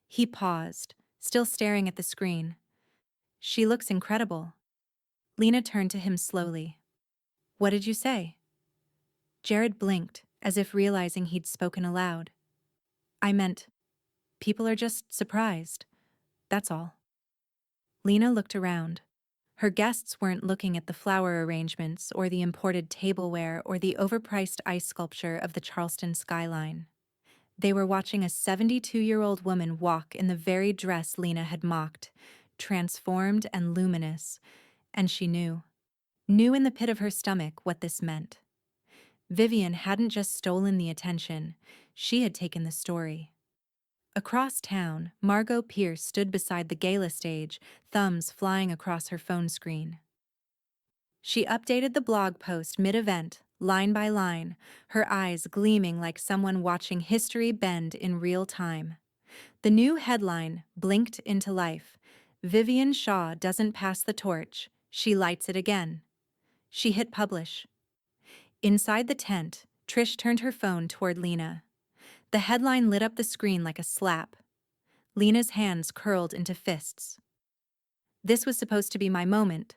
S1: He paused, still staring at the screen. "She looks incredible." Lena turned to him slowly. "What did you say?" Jared blinked, as if realizing he'd spoken aloud. "I meant, people are just surprised. That's all." Lena looked around. Her guests weren't looking at the flower arrangements or the imported tableware or the overpriced ice sculpture of the Charleston skyline. They were watching a 72-year-old woman walk in the very dress Lena had mocked, transformed and luminous, and she knew in the pit of her stomach what this meant. Vivian hadn't just stolen the attention, she had taken the story. Across town, Margot Pierce stood beside the gala stage, thumbs flying across her phone screen. She updated the blog post mid-event, line by line, her eyes gleaming like someone watching history bend in real time. The new headline blinked into life. "Vivian Shaw doesn't pass the torch, she lights it again." She hit publish. Inside the tent, Trish turned her phone toward Lena. The headline lit up the screen like a slap. Lena's hands curled into fists. "This was supposed to be my moment."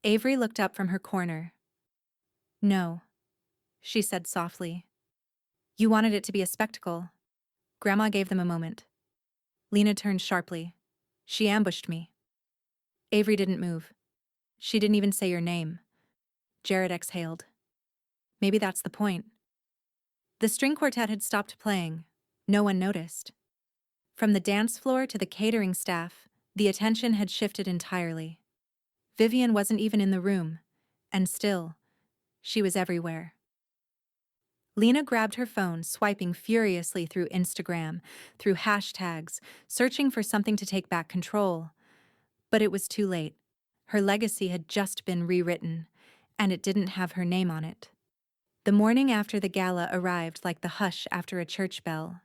S1: Avery looked up from her corner. "No," she said softly. "You wanted it to be a spectacle." Grandma gave them a moment. Lena turned sharply. "She ambushed me." Avery didn't move. "She didn't even say your name." Jared exhaled. "Maybe that's the point." The string quartet had stopped playing. No one noticed. From the dance floor to the catering staff, the attention had shifted entirely. Vivian wasn't even in the room, and still, she was everywhere. Lena grabbed her phone, swiping furiously through Instagram, through hashtags, searching for something to take back control. But it was too late. Her legacy had just been rewritten, and it didn't have her name on it. The morning after the gala arrived like the hush after a church bell.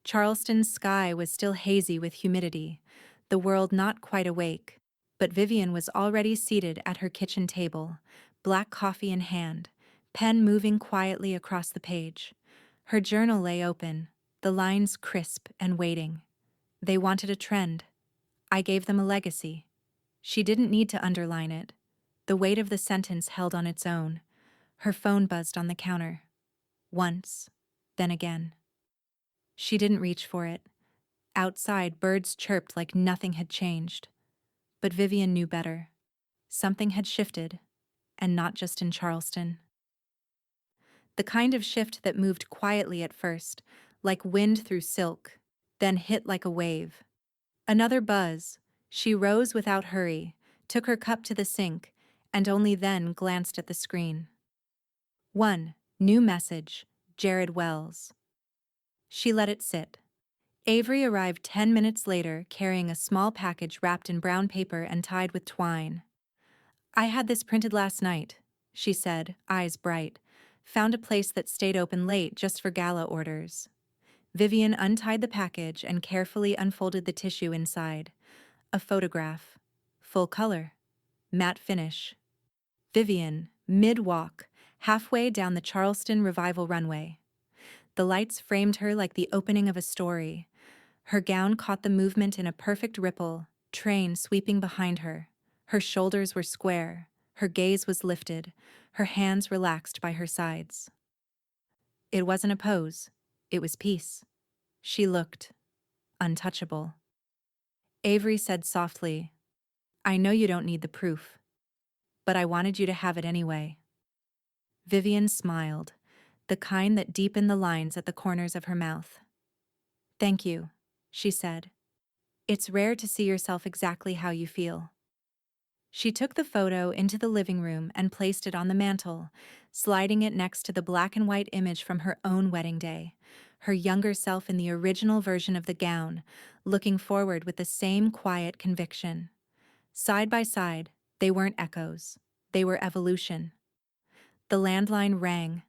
S1: Charleston's sky was still hazy with humidity, the world not quite awake, but Vivian was already seated at her kitchen table, black coffee in hand, pen moving quietly across the page. Her journal lay open, the lines crisp and waiting. They wanted a trend. I gave them a legacy. She didn't need to underline it. The weight of the sentence held on its own. Her phone buzzed on the counter. Once, then again. She didn't reach for it. Outside, birds chirped like nothing had changed. But Vivian knew better. Something had shifted, and not just in Charleston. The kind of shift that moved quietly at first, like wind through silk, then hit like a wave. Another buzz. She rose without hurry, took her cup to the sink, and only then glanced at the screen. One new message, Jared Wells. She let it sit. Avery arrived 10 minutes later, carrying a small package wrapped in brown paper and tied with twine. "I had this printed last night," she said, eyes bright. "Found a place that stayed open late just for gala orders." Vivian untied the package and carefully unfolded the tissue inside. A photograph. Full color. Matte finish. Vivian, mid-walk, halfway down the Charleston Revival runway. The lights framed her like the opening of a story. Her gown caught the movement in a perfect ripple, train sweeping behind her. Her shoulders were square, her gaze was lifted, her hands relaxed by her sides. It wasn't a pose, it was peace. She looked untouchable. Avery said softly, "I know you don't need the proof, but I wanted you to have it anyway." Vivian smiled, the kind that deepened the lines at the corners of her mouth. "Thank you," she said. "It's rare to see yourself exactly how you feel." She took the photo into the living room and placed it on the mantel, sliding it next to the black and white image from her own wedding day, her younger self in the original version of the gown, looking forward with the same quiet conviction. Side by side, they weren't echoes. They were evolution. The landline rang.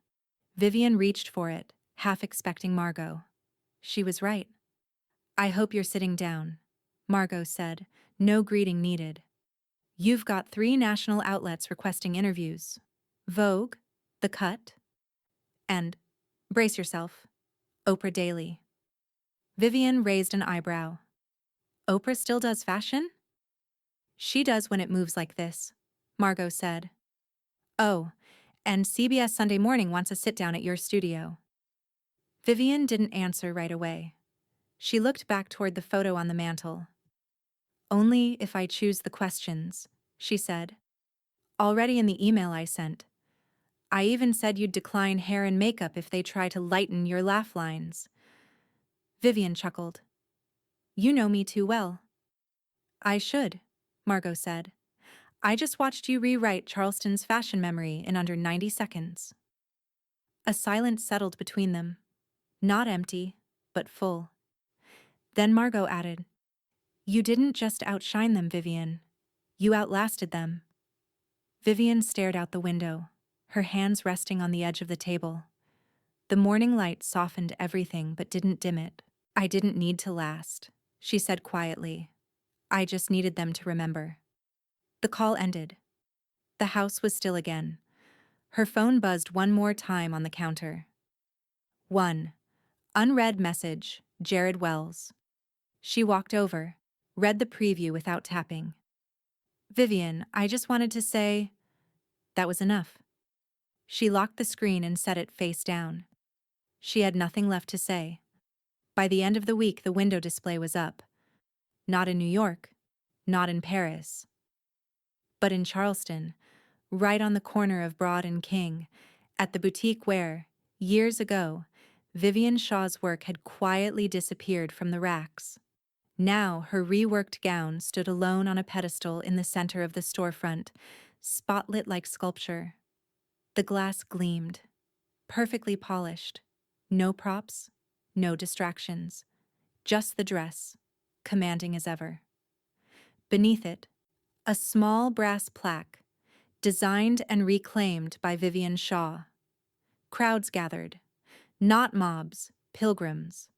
S1: Vivian reached for it, half expecting Margot. She was right. "I hope you're sitting down," Margot said, no greeting needed. "You've got 3 national outlets requesting interviews. Vogue, The Cut, and, brace yourself, Oprah Daily." Vivian raised an eyebrow. "Oprah still does fashion?" "She does when it moves like this," Margot said. "Oh, and CBS Sunday Morning wants a sit-down at your studio." Vivian didn't answer right away. She looked back toward the photo on the mantel. "Only if I choose the questions," she said. "Already in the email I sent. I even said you'd decline hair and makeup if they try to lighten your laugh lines." Vivian chuckled. "You know me too well." "I should," Margot said. "I just watched you rewrite Charleston's fashion memory in under 90 seconds. A silence settled between them. Not empty, but full. Then Margot added, "You didn't just outshine them, Vivian. You outlasted them." Vivian stared out the window, her hands resting on the edge of the table. The morning light softened everything but didn't dim it. "I didn't need to last," she said quietly. "I just needed them to remember." The call ended. The house was still again. Her phone buzzed one more time on the counter. 1. Unread message, Jared Wells. She walked over, read the preview without tapping. "Vivian, I just wanted to say..." That was enough. She locked the screen and set it face down. She had nothing left to say. By the end of the week, the window display was up. Not in New York, not in Paris, but in Charleston, right on the corner of Broad and King, at the boutique where, years ago, Vivian Shaw's work had quietly disappeared from the racks. Now her reworked gown stood alone on a pedestal in the center of the storefront, spotlit like sculpture. The glass gleamed, perfectly polished. No props, no distractions. Just the dress, commanding as ever. Beneath it, a small brass plaque, designed and reclaimed by Vivian Shaw. Crowds gathered. Not mobs, pilgrims.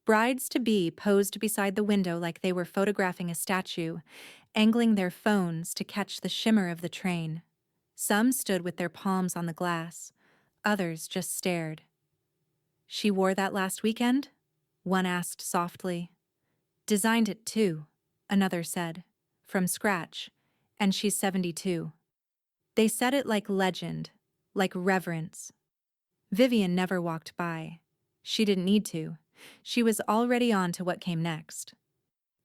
S1: Brides-to-be posed beside the window like they were photographing a statue, angling their phones to catch the shimmer of the train. Some stood with their palms on the glass. Others just stared. "She wore that last weekend?" one asked softly. "Designed it too," another said. "From scratch. And she's 72. They said it like legend, like reverence. Vivian never walked by. She didn't need to. She was already on to what came next.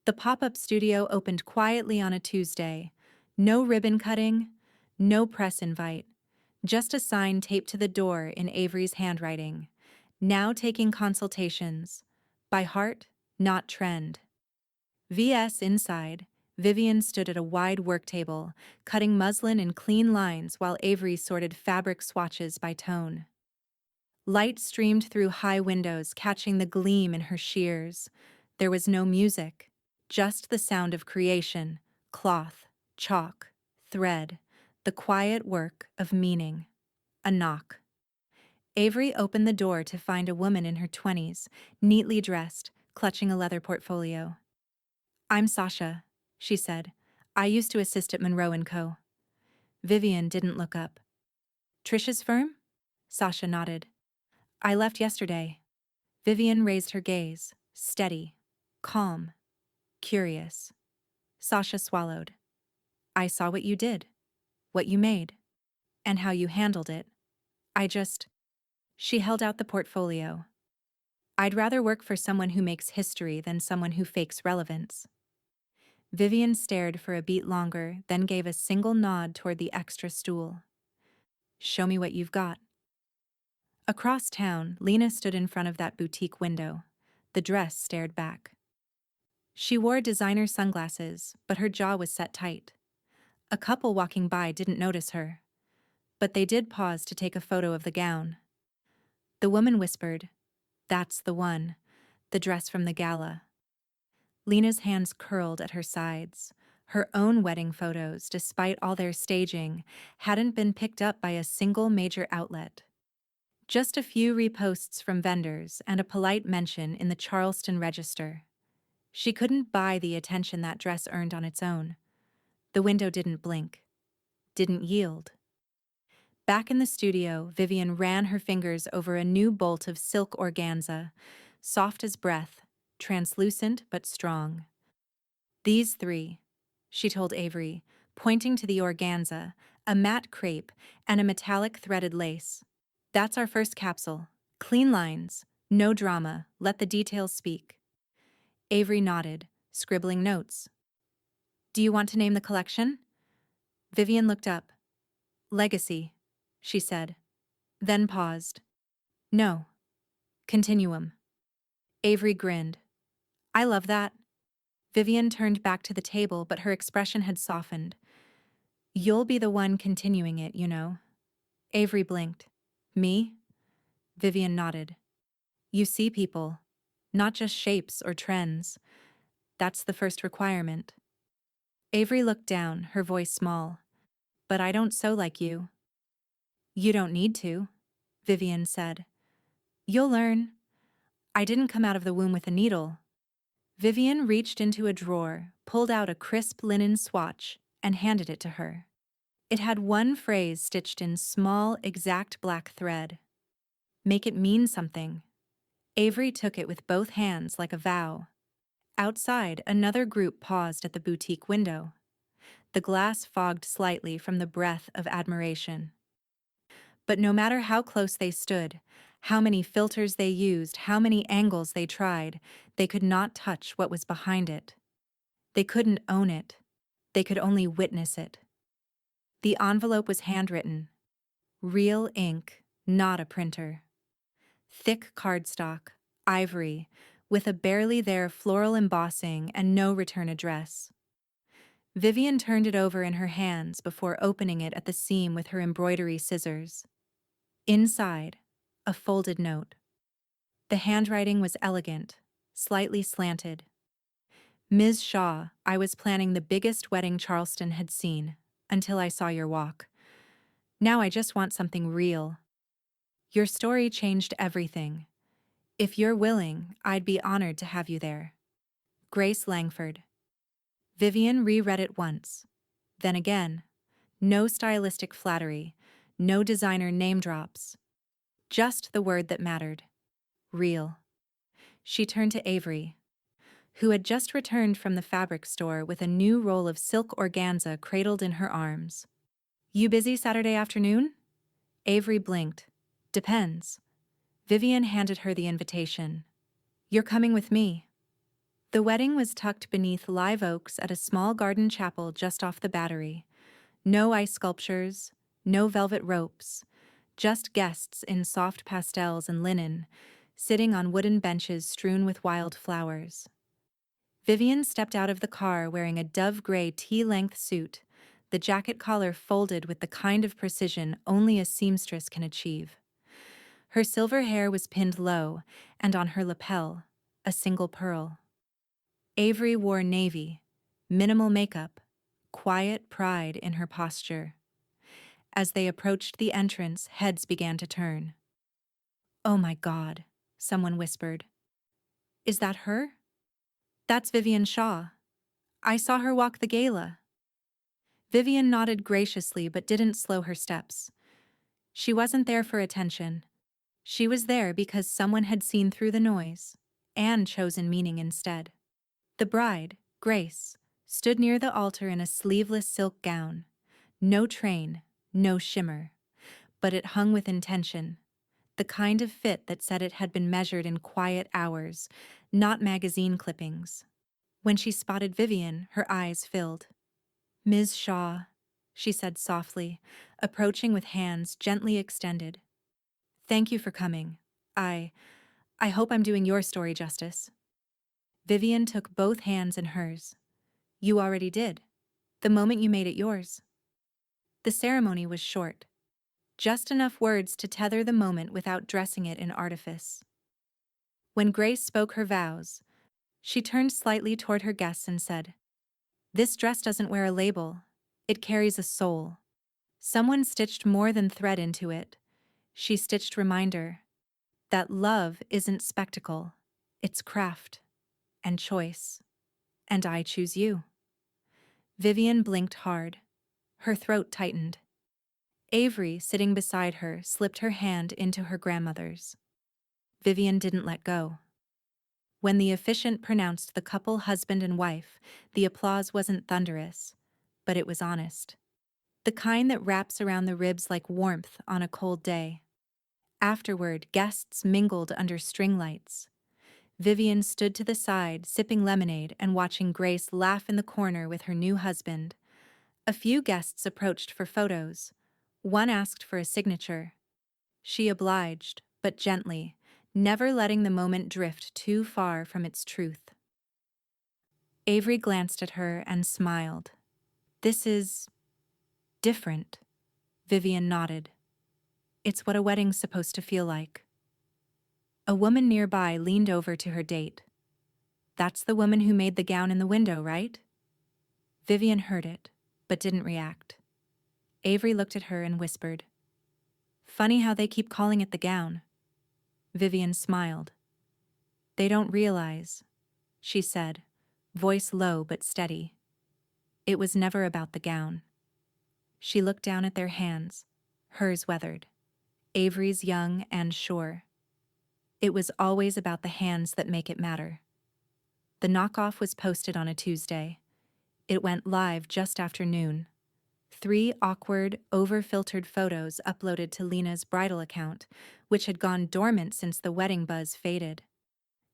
S1: The pop-up studio opened quietly on a Tuesday. No ribbon cutting, no press invite. Just a sign taped to the door in Avery's handwriting. "Now taking consultations. By heart, not trend." VS inside, Vivian stood at a wide work table, cutting muslin in clean lines while Avery sorted fabric swatches by tone. Light streamed through high windows, catching the gleam in her shears. There was no music, just the sound of creation, cloth, chalk, thread, the quiet work of meaning. A knock. Avery opened the door to find a woman in her 20s, neatly dressed, clutching a leather portfolio. "I'm Sasha," she said. "I used to assist at Monroe & Co." Vivian didn't look up. "Trish's firm?" Sasha nodded. "I left yesterday." Vivian raised her gaze, steady, calm, curious. Sasha swallowed. "I saw what you did, what you made, and how you handled it. I just—" She held out the portfolio. "I'd rather work for someone who makes history than someone who fakes relevance." Vivian stared for a beat longer, then gave a single nod toward the extra stool. "Show me what you've got." Across town, Lena stood in front of that boutique window. The dress stared back. She wore designer sunglasses, but her jaw was set tight. A couple walking by didn't notice her, but they did pause to take a photo of the gown. The woman whispered, "That's the one, the dress from the gala." Lena's hands curled at her sides. Her own wedding photos, despite all their staging, hadn't been picked up by a single major outlet. Just a few reposts from vendors and a polite mention in the Charleston Register. She couldn't buy the attention that dress earned on its own. The window didn't blink, didn't yield. Back in the studio, Vivian ran her fingers over a new bolt of silk organza, soft as breath, translucent but strong. "These three," she told Avery, pointing to the organza, a matte crepe, and a metallic threaded lace. "That's our first capsule. Clean lines, no drama, let the details speak." Avery nodded, scribbling notes. "Do you want to name the collection?" Vivian looked up. "Legacy," she said, then paused. "No. Continuum." Avery grinned. "I love that." Vivian turned back to the table, but her expression had softened. "You'll be the one continuing it, you know." Avery blinked. "Me?" Vivian nodded. "You see people, not just shapes or trends. That's the first requirement." Avery looked down, her voice small. "But I don't sew like you." "You don't need to," Vivian said. "You'll learn. I didn't come out of the womb with a needle." Vivian reached into a drawer, pulled out a crisp linen swatch, and handed it to her. It had one phrase stitched in small, exact black thread. "Make it mean something." Avery took it with both hands like a vow. Outside, another group paused at the boutique window. The glass fogged slightly from the breath of admiration. But no matter how close they stood, how many filters they used, how many angles they tried, they could not touch what was behind it. They couldn't own it. They could only witness it. The envelope was handwritten. Real ink, not a printer. Thick cardstock, ivory, with a barely there floral embossing and no return address. Vivian turned it over in her hands before opening it at the seam with her embroidery scissors. Inside, a folded note. The handwriting was elegant, slightly slanted. "Ms. Shaw, I was planning the biggest wedding Charleston had seen, until I saw your walk. Now I just want something real. Your story changed everything. If you're willing, I'd be honored to have you there. Grace Langford." Vivian reread it once, then again. No stylistic flattery, no designer name drops. Just the word that mattered. Real. She turned to Avery, who had just returned from the fabric store with a new roll of silk organza cradled in her arms. "You busy Saturday afternoon?" Avery blinked. "Depends." Vivian handed her the invitation. "You're coming with me." The wedding was tucked beneath live oaks at a small garden chapel just off the Battery. No ice sculptures, no velvet ropes, just guests in soft pastels and linen, sitting on wooden benches strewn with wild flowers. Vivian stepped out of the car wearing a dove-gray tea-length suit, the jacket collar folded with the kind of precision only a seamstress can achieve. Her silver hair was pinned low, and on her lapel, a single pearl. Avery wore navy, minimal makeup, quiet pride in her posture. As they approached the entrance, heads began to turn. "Oh my God," someone whispered. "Is that her?" "That's Vivian Shaw. I saw her walk the gala." Vivian nodded graciously but didn't slow her steps. She wasn't there for attention. She was there because someone had seen through the noise and chosen meaning instead. The bride, Grace, stood near the altar in a sleeveless silk gown. No train, no shimmer, but it hung with intention, the kind of fit that said it had been measured in quiet hours, not magazine clippings. When she spotted Vivian, her eyes filled. "Ms. Shaw," she said softly, approaching with hands gently extended. "Thank you for coming. I I hope I'm doing your story justice." Vivian took both hands in hers. "You already did, the moment you made it yours." The ceremony was short, just enough words to tether the moment without dressing it in artifice. When Grace spoke her vows, she turned slightly toward her guests and said, "This dress doesn't wear a label. It carries a soul." Someone stitched more than thread into it. She stitched reminder that love isn't spectacle, it's craft and choice, and I choose you. Vivian blinked hard. Her throat tightened. Avery, sitting beside her, slipped her hand into her grandmother's. Vivian didn't let go. When the officiant pronounced the couple husband and wife, the applause wasn't thunderous, but it was honest. The kind that wraps around the ribs like warmth on a cold day. Afterward, guests mingled under string lights. Vivian stood to the side, sipping lemonade and watching Grace laugh in the corner with her new husband. A few guests approached for photos. One asked for a signature. She obliged, but gently, never letting the moment drift too far from its truth. Avery glanced at her and smiled. "This is different." Vivian nodded. "It's what a wedding's supposed to feel like." A woman nearby leaned over to her date. "That's the woman who made the gown in the window, right?" Vivian heard it, but didn't react. Avery looked at her and whispered, "Funny how they keep calling it the gown." Vivian smiled. "They don't realize," she said, voice low but steady. "It was never about the gown." She looked down at their hands, hers weathered, Avery's young and sure. It was always about the hands that make it matter. The knockoff was posted on a Tuesday. It went live just after noon. 3 awkward, over-filtered photos uploaded to Lena's bridal account, which had gone dormant since the wedding buzz faded.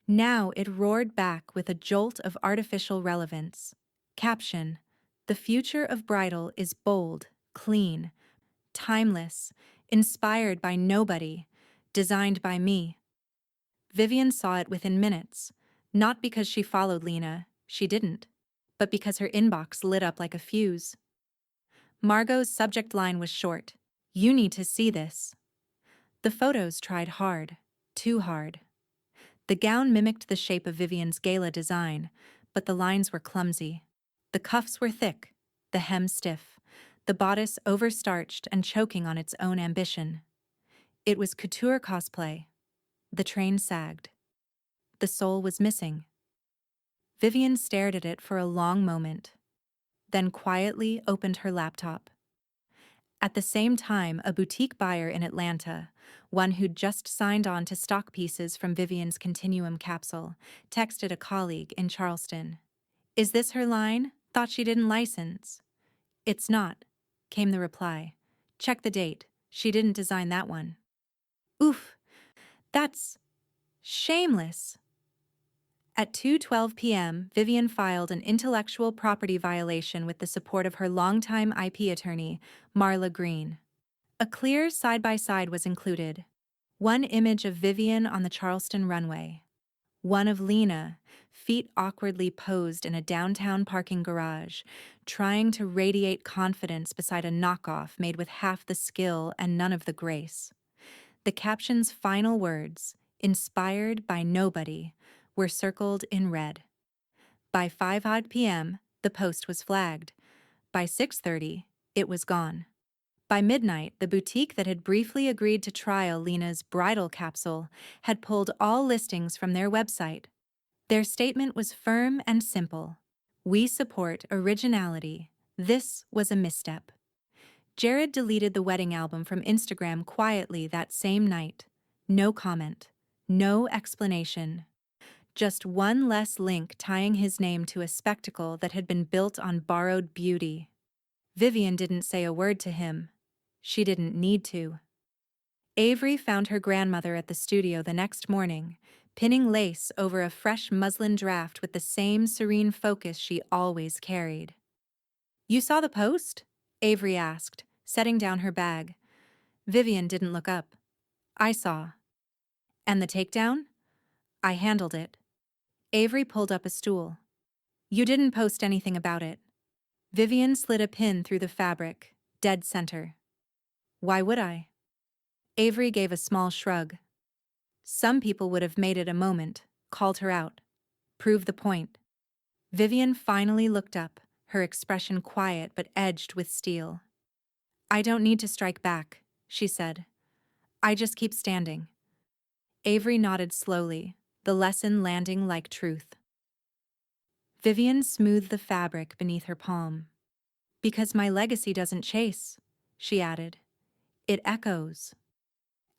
S1: Now it roared back with a jolt of artificial relevance. Caption: "The future of bridal is bold, clean, timeless, inspired by nobody, designed by me." Vivian saw it within minutes, not because she followed Lena, she didn't, but because her inbox lit up like a fuse. Margot's subject line was short: "You need to see this." The photos tried hard, too hard. The gown mimicked the shape of Vivian's gala design, but the lines were clumsy. The cuffs were thick, the hem stiff, the bodice overstarched and choking on its own ambition. It was couture cosplay. The train sagged. The soul was missing. Vivian stared at it for a long moment, then quietly opened her laptop. At the same time, a boutique buyer in Atlanta, one who'd just signed on to stock pieces from Vivian's Continuum capsule, texted a colleague in Charleston. "Is this her line? Thought she didn't license." "It's not," came the reply. "Check the date. She didn't design that one." "Oof, that's shameless." At 2:12 p.m., Vivian filed an intellectual property violation with the support of her longtime IP attorney, Marla Green. A clear side-by-side was included. One image of Vivian on the Charleston runway. One of Lena, feet awkwardly posed in a downtown parking garage, trying to radiate confidence beside a knockoff made with half the skill and none of the grace. The caption's final words, "Inspired by nobody," were circled in red. By 5 odd p.m., the post was flagged. By 6:30, it was gone. By midnight, the boutique that had briefly agreed to trial Lena's bridal capsule had pulled all listings from their website. Their statement was firm and simple. "We support originality. This was a misstep." Jared deleted the wedding album from Instagram quietly that same night. No comment. No explanation. Just one less link tying his name to a spectacle that had been built on borrowed beauty. Vivian didn't say a word to him. She didn't need to. Avery found her grandmother at the studio the next morning, pinning lace over a fresh muslin draft with the same serene focus she always carried. "You saw the post?" Avery asked, setting down her bag. Vivian didn't look up. "I saw." "And the takedown?" "I handled it." Avery pulled up a stool. "You didn't post anything about it." Vivian slid a pin through the fabric, dead center. "Why would I?" Avery gave a small shrug. "Some people would have made it a moment, called her out. Prove the point." Vivian finally looked up, her expression quiet but edged with steel. "I don't need to strike back," she said. "I just keep standing." Avery nodded slowly, the lesson landing like truth. Vivian smoothed the fabric beneath her palm. "Because my legacy doesn't chase," she added. "It echoes."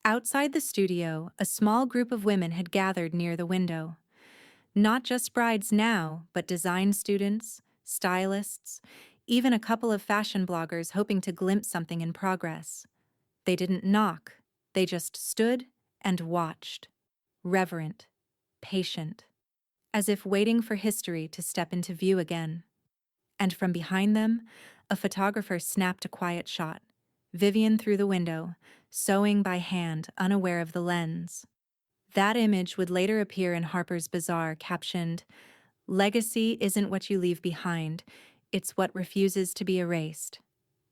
S1: Outside the studio, a small group of women had gathered near the window. Not just brides now, but design students, stylists, even a couple of fashion bloggers hoping to glimpse something in progress. They didn't knock, they just stood and watched, reverent, patient, as if waiting for history to step into view again. And from behind them, a photographer snapped a quiet shot, Vivian through the window, sewing by hand, unaware of the lens. That image would later appear in Harper's Bazaar, captioned, "Legacy isn't what you leave behind, it's what refuses to be erased."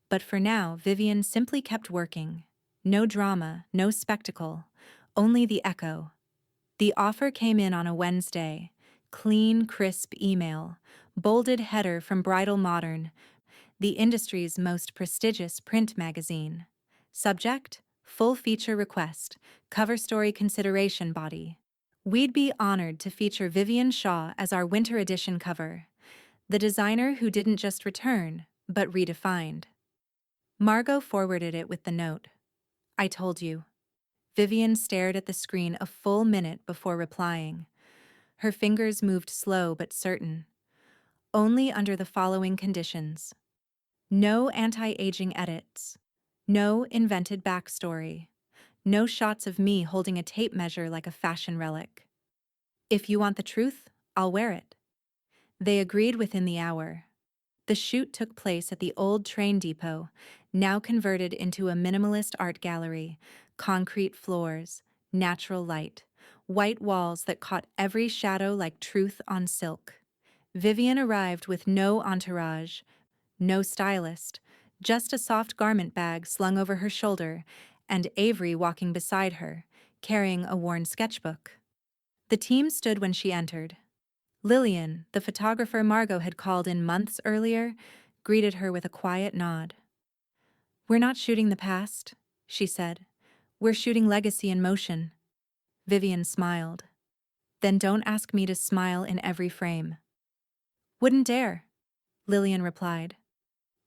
S1: But for now, Vivian simply kept working. No drama, no spectacle, only the echo. The offer came in on a Wednesday. Clean, crisp email, bolded header from Bridal Modern, the industry's most prestigious print magazine. Subject: full feature request, cover story consideration body. "We'd be honored to feature Vivian Shaw as our winter edition cover." The designer who didn't just return, but redefined. Margot forwarded it with the note. "I told you." Vivian stared at the screen a full minute before replying. Her fingers moved slow but certain. "Only under the following conditions. No anti-aging edits. No invented backstory. No shots of me holding a tape measure like a fashion relic. If you want the truth, I'll wear it." They agreed within the hour. The shoot took place at the old train depot, now converted into a minimalist art gallery, concrete floors, natural light, white walls that caught every shadow like truth on silk. Vivian arrived with no entourage, no stylist, just a soft garment bag slung over her shoulder, and Avery walking beside her, carrying a worn sketchbook. The team stood when she entered. Lillian, the photographer Margot had called in months earlier, greeted her with a quiet nod. "We're not shooting the past," she said. "We're shooting legacy in motion." Vivian smiled. "Then don't ask me to smile in every frame." "Wouldn't dare," Lillian replied.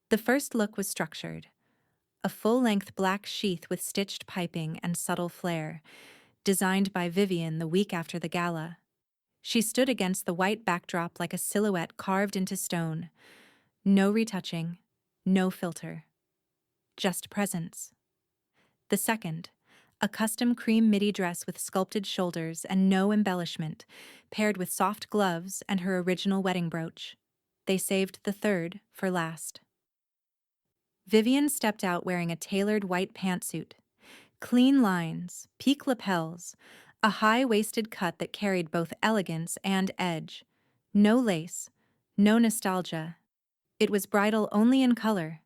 S1: The first look was structured. A full-length black sheath with stitched piping and subtle flare, designed by Vivian the week after the gala. She stood against the white backdrop like a silhouette carved into stone. No retouching, no filter. Just presence. The second, a custom cream midi dress with sculpted shoulders and no embellishment, paired with soft gloves and her original wedding brooch. They saved the third for last. Vivian stepped out wearing a tailored white pantsuit. Clean lines, peak lapels, a high-waisted cut that carried both elegance and edge. No lace, no nostalgia. It was bridal only in color,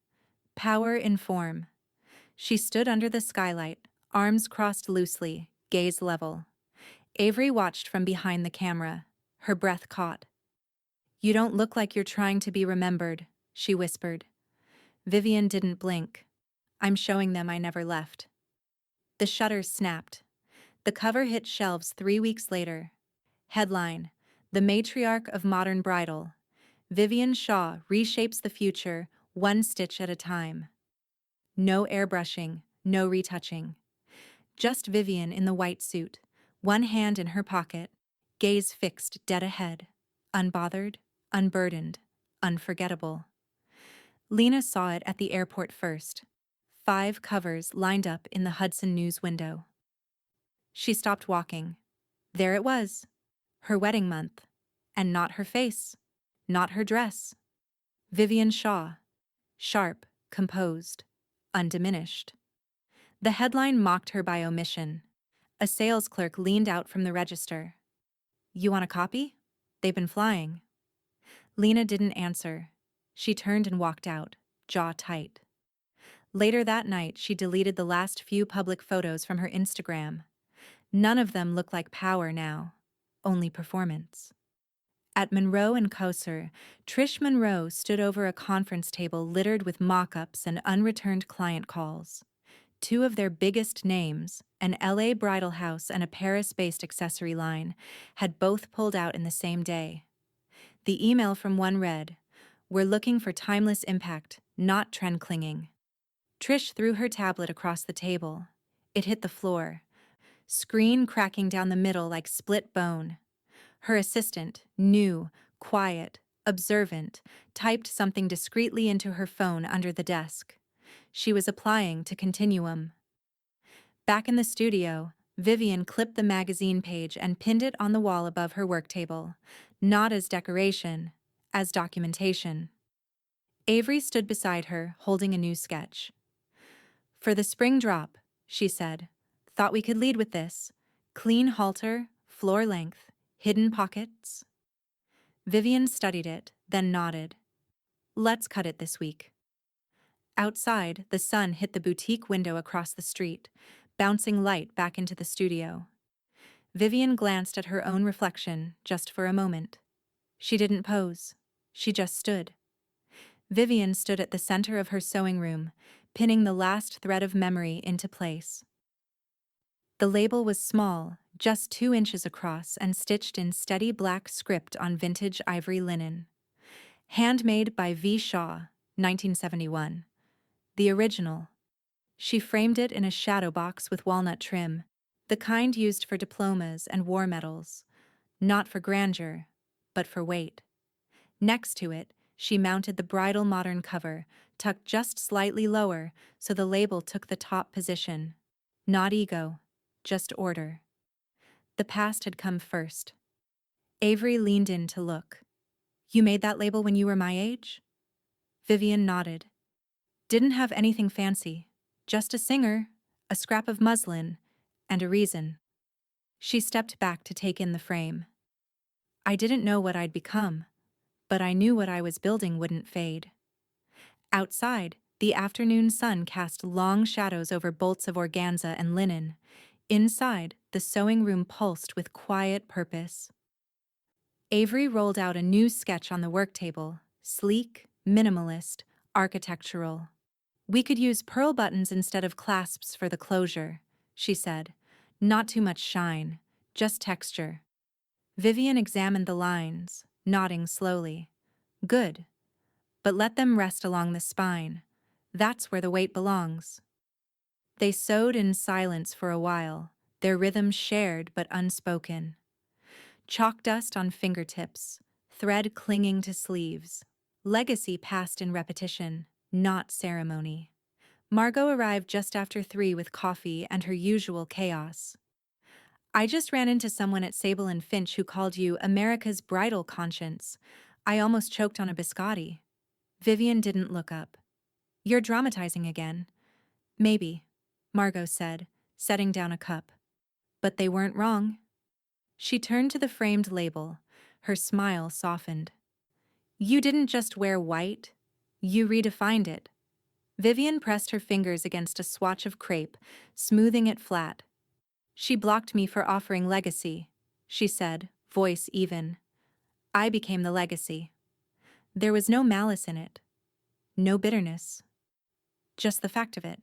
S1: power in form. She stood under the skylight, arms crossed loosely, gaze level. Avery watched from behind the camera, her breath caught. "You don't look like you're trying to be remembered," she whispered. Vivian didn't blink. I'm showing them I never left. The shutters snapped. The cover hit shelves 3 weeks later. Headline: The Matriarch of Modern Bridal. Vivian Shaw reshapes the future, one stitch at a time. No airbrushing, no retouching. Just Vivian in the white suit, one hand in her pocket, gaze fixed dead ahead. Unbothered, unburdened, unforgettable. Lena saw it at the airport first. 5 covers lined up in the Hudson News window. She stopped walking. There it was. Her wedding month. And not her face. Not her dress. Vivian Shaw. Sharp, composed, undiminished. The headline mocked her by omission. A sales clerk leaned out from the register. You want a copy? They've been flying. Lena didn't answer. She turned and walked out, jaw tight. Later that night, she deleted the last few public photos from her Instagram. None of them look like power now, only performance. At Monroe and Koser, Trish Monroe stood over a conference table littered with mock-ups and unreturned client calls. 2 of their biggest names, an LA bridal house and a Paris-based accessory line, had both pulled out in the same day. The email from one read, "We're looking for timeless impact, not trend clinging." Trish threw her tablet across the table. It hit the floor, screen cracking down the middle like split bone. Her assistant, new, quiet, observant, typed something discreetly into her phone under the desk. She was applying to Continuum. Back in the studio, Vivian clipped the magazine page and pinned it on the wall above her work table, not as decoration, as documentation. Avery stood beside her, holding a new sketch. "For the spring drop," she said. "Thought we could lead with this. Clean halter, floor length, hidden pockets." Vivian studied it, then nodded. "Let's cut it this week." Outside, the sun hit the boutique window across the street, bouncing light back into the studio. Vivian glanced at her own reflection just for a moment. She didn't pose. She just stood. Vivian stood at the center of her sewing room, pinning the last thread of memory into place. The label was small, just 2 inches across and stitched in steady black script on vintage ivory linen. Handmade by V. Shaw, 1971. The original. She framed it in a shadow box with walnut trim, the kind used for diplomas and war medals. Not for grandeur, but for weight. Next to it, she mounted the bridal modern cover, tucked just slightly lower so the label took the top position. Not ego, just order. The past had come first. Avery leaned in to look. "You made that label when you were my age?" Vivian nodded. "Didn't have anything fancy. Just a singer, a scrap of muslin, and a reason." She stepped back to take in the frame. "I didn't know what I'd become, but I knew what I was building wouldn't fade." Outside, the afternoon sun cast long shadows over bolts of organza and linen. Inside, the sewing room pulsed with quiet purpose. Avery rolled out a new sketch on the work table, sleek, minimalist, architectural. "We could use pearl buttons instead of clasps for the closure," she said. "Not too much shine, just texture." Vivian examined the lines, nodding slowly. "Good. But let them rest along the spine. That's where the weight belongs." They sewed in silence for a while, their rhythm shared but unspoken. Chalk dust on fingertips, thread clinging to sleeves. Legacy passed in repetition, not ceremony. Margot arrived just after 3 with coffee and her usual chaos. "I just ran into someone at Sable and Finch who called you America's bridal conscience. I almost choked on a biscotti." Vivian didn't look up. "You're dramatizing again." "Maybe," Margot said, setting down a cup. "But they weren't wrong." She turned to the framed label. Her smile softened. "You didn't just wear white. You redefined it." Vivian pressed her fingers against a swatch of crepe, smoothing it flat. "She blocked me for offering legacy," she said, voice even. "I became the legacy." There was no malice in it. No bitterness. Just the fact of it.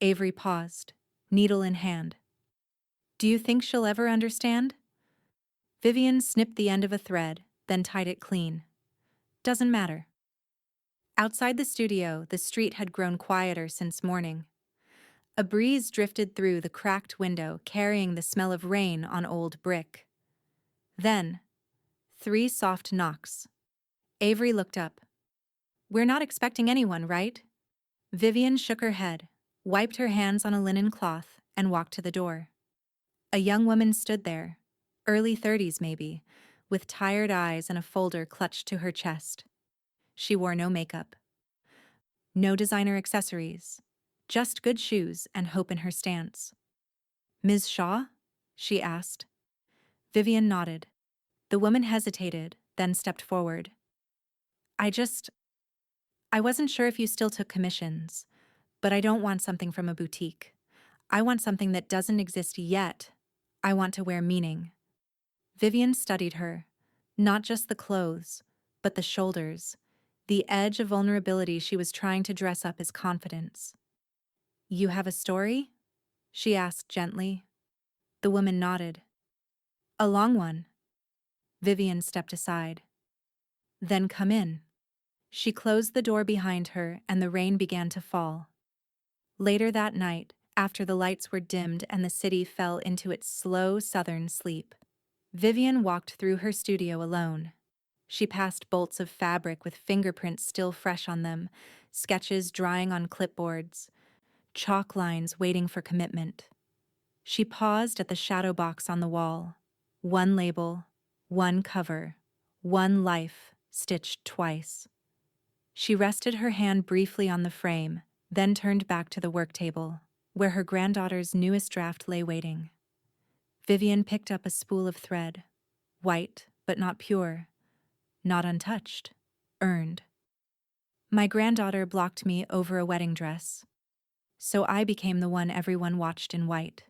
S1: Avery paused, needle in hand. Do you think she'll ever understand? Vivian snipped the end of a thread, then tied it clean. Doesn't matter. Outside the studio, the street had grown quieter since morning. A breeze drifted through the cracked window, carrying the smell of rain on old brick. Then, 3 soft knocks. Avery looked up. We're not expecting anyone, right? Vivian shook her head, wiped her hands on a linen cloth, and walked to the door. A young woman stood there, early 30s maybe, with tired eyes and a folder clutched to her chest. She wore no makeup. No designer accessories. Just good shoes and hope in her stance. Ms. Shaw? She asked. Vivian nodded. The woman hesitated, then stepped forward. I wasn't sure if you still took commissions, but I don't want something from a boutique. I want something that doesn't exist yet. I want to wear meaning. Vivian studied her, not just the clothes, but the shoulders, the edge of vulnerability she was trying to dress up as confidence. You have a story? She asked gently. The woman nodded. A long one. Vivian stepped aside. Then come in. She closed the door behind her and the rain began to fall. Later that night, after the lights were dimmed and the city fell into its slow southern sleep, Vivian walked through her studio alone. She passed bolts of fabric with fingerprints still fresh on them, sketches drying on clipboards, chalk lines waiting for commitment. She paused at the shadow box on the wall. One label, one cover, one life stitched twice. She rested her hand briefly on the frame, then turned back to the work table, where her granddaughter's newest draft lay waiting. Vivian picked up a spool of thread, white but not pure, not untouched, earned. My granddaughter blocked me over a wedding dress, so I became the one everyone watched in white.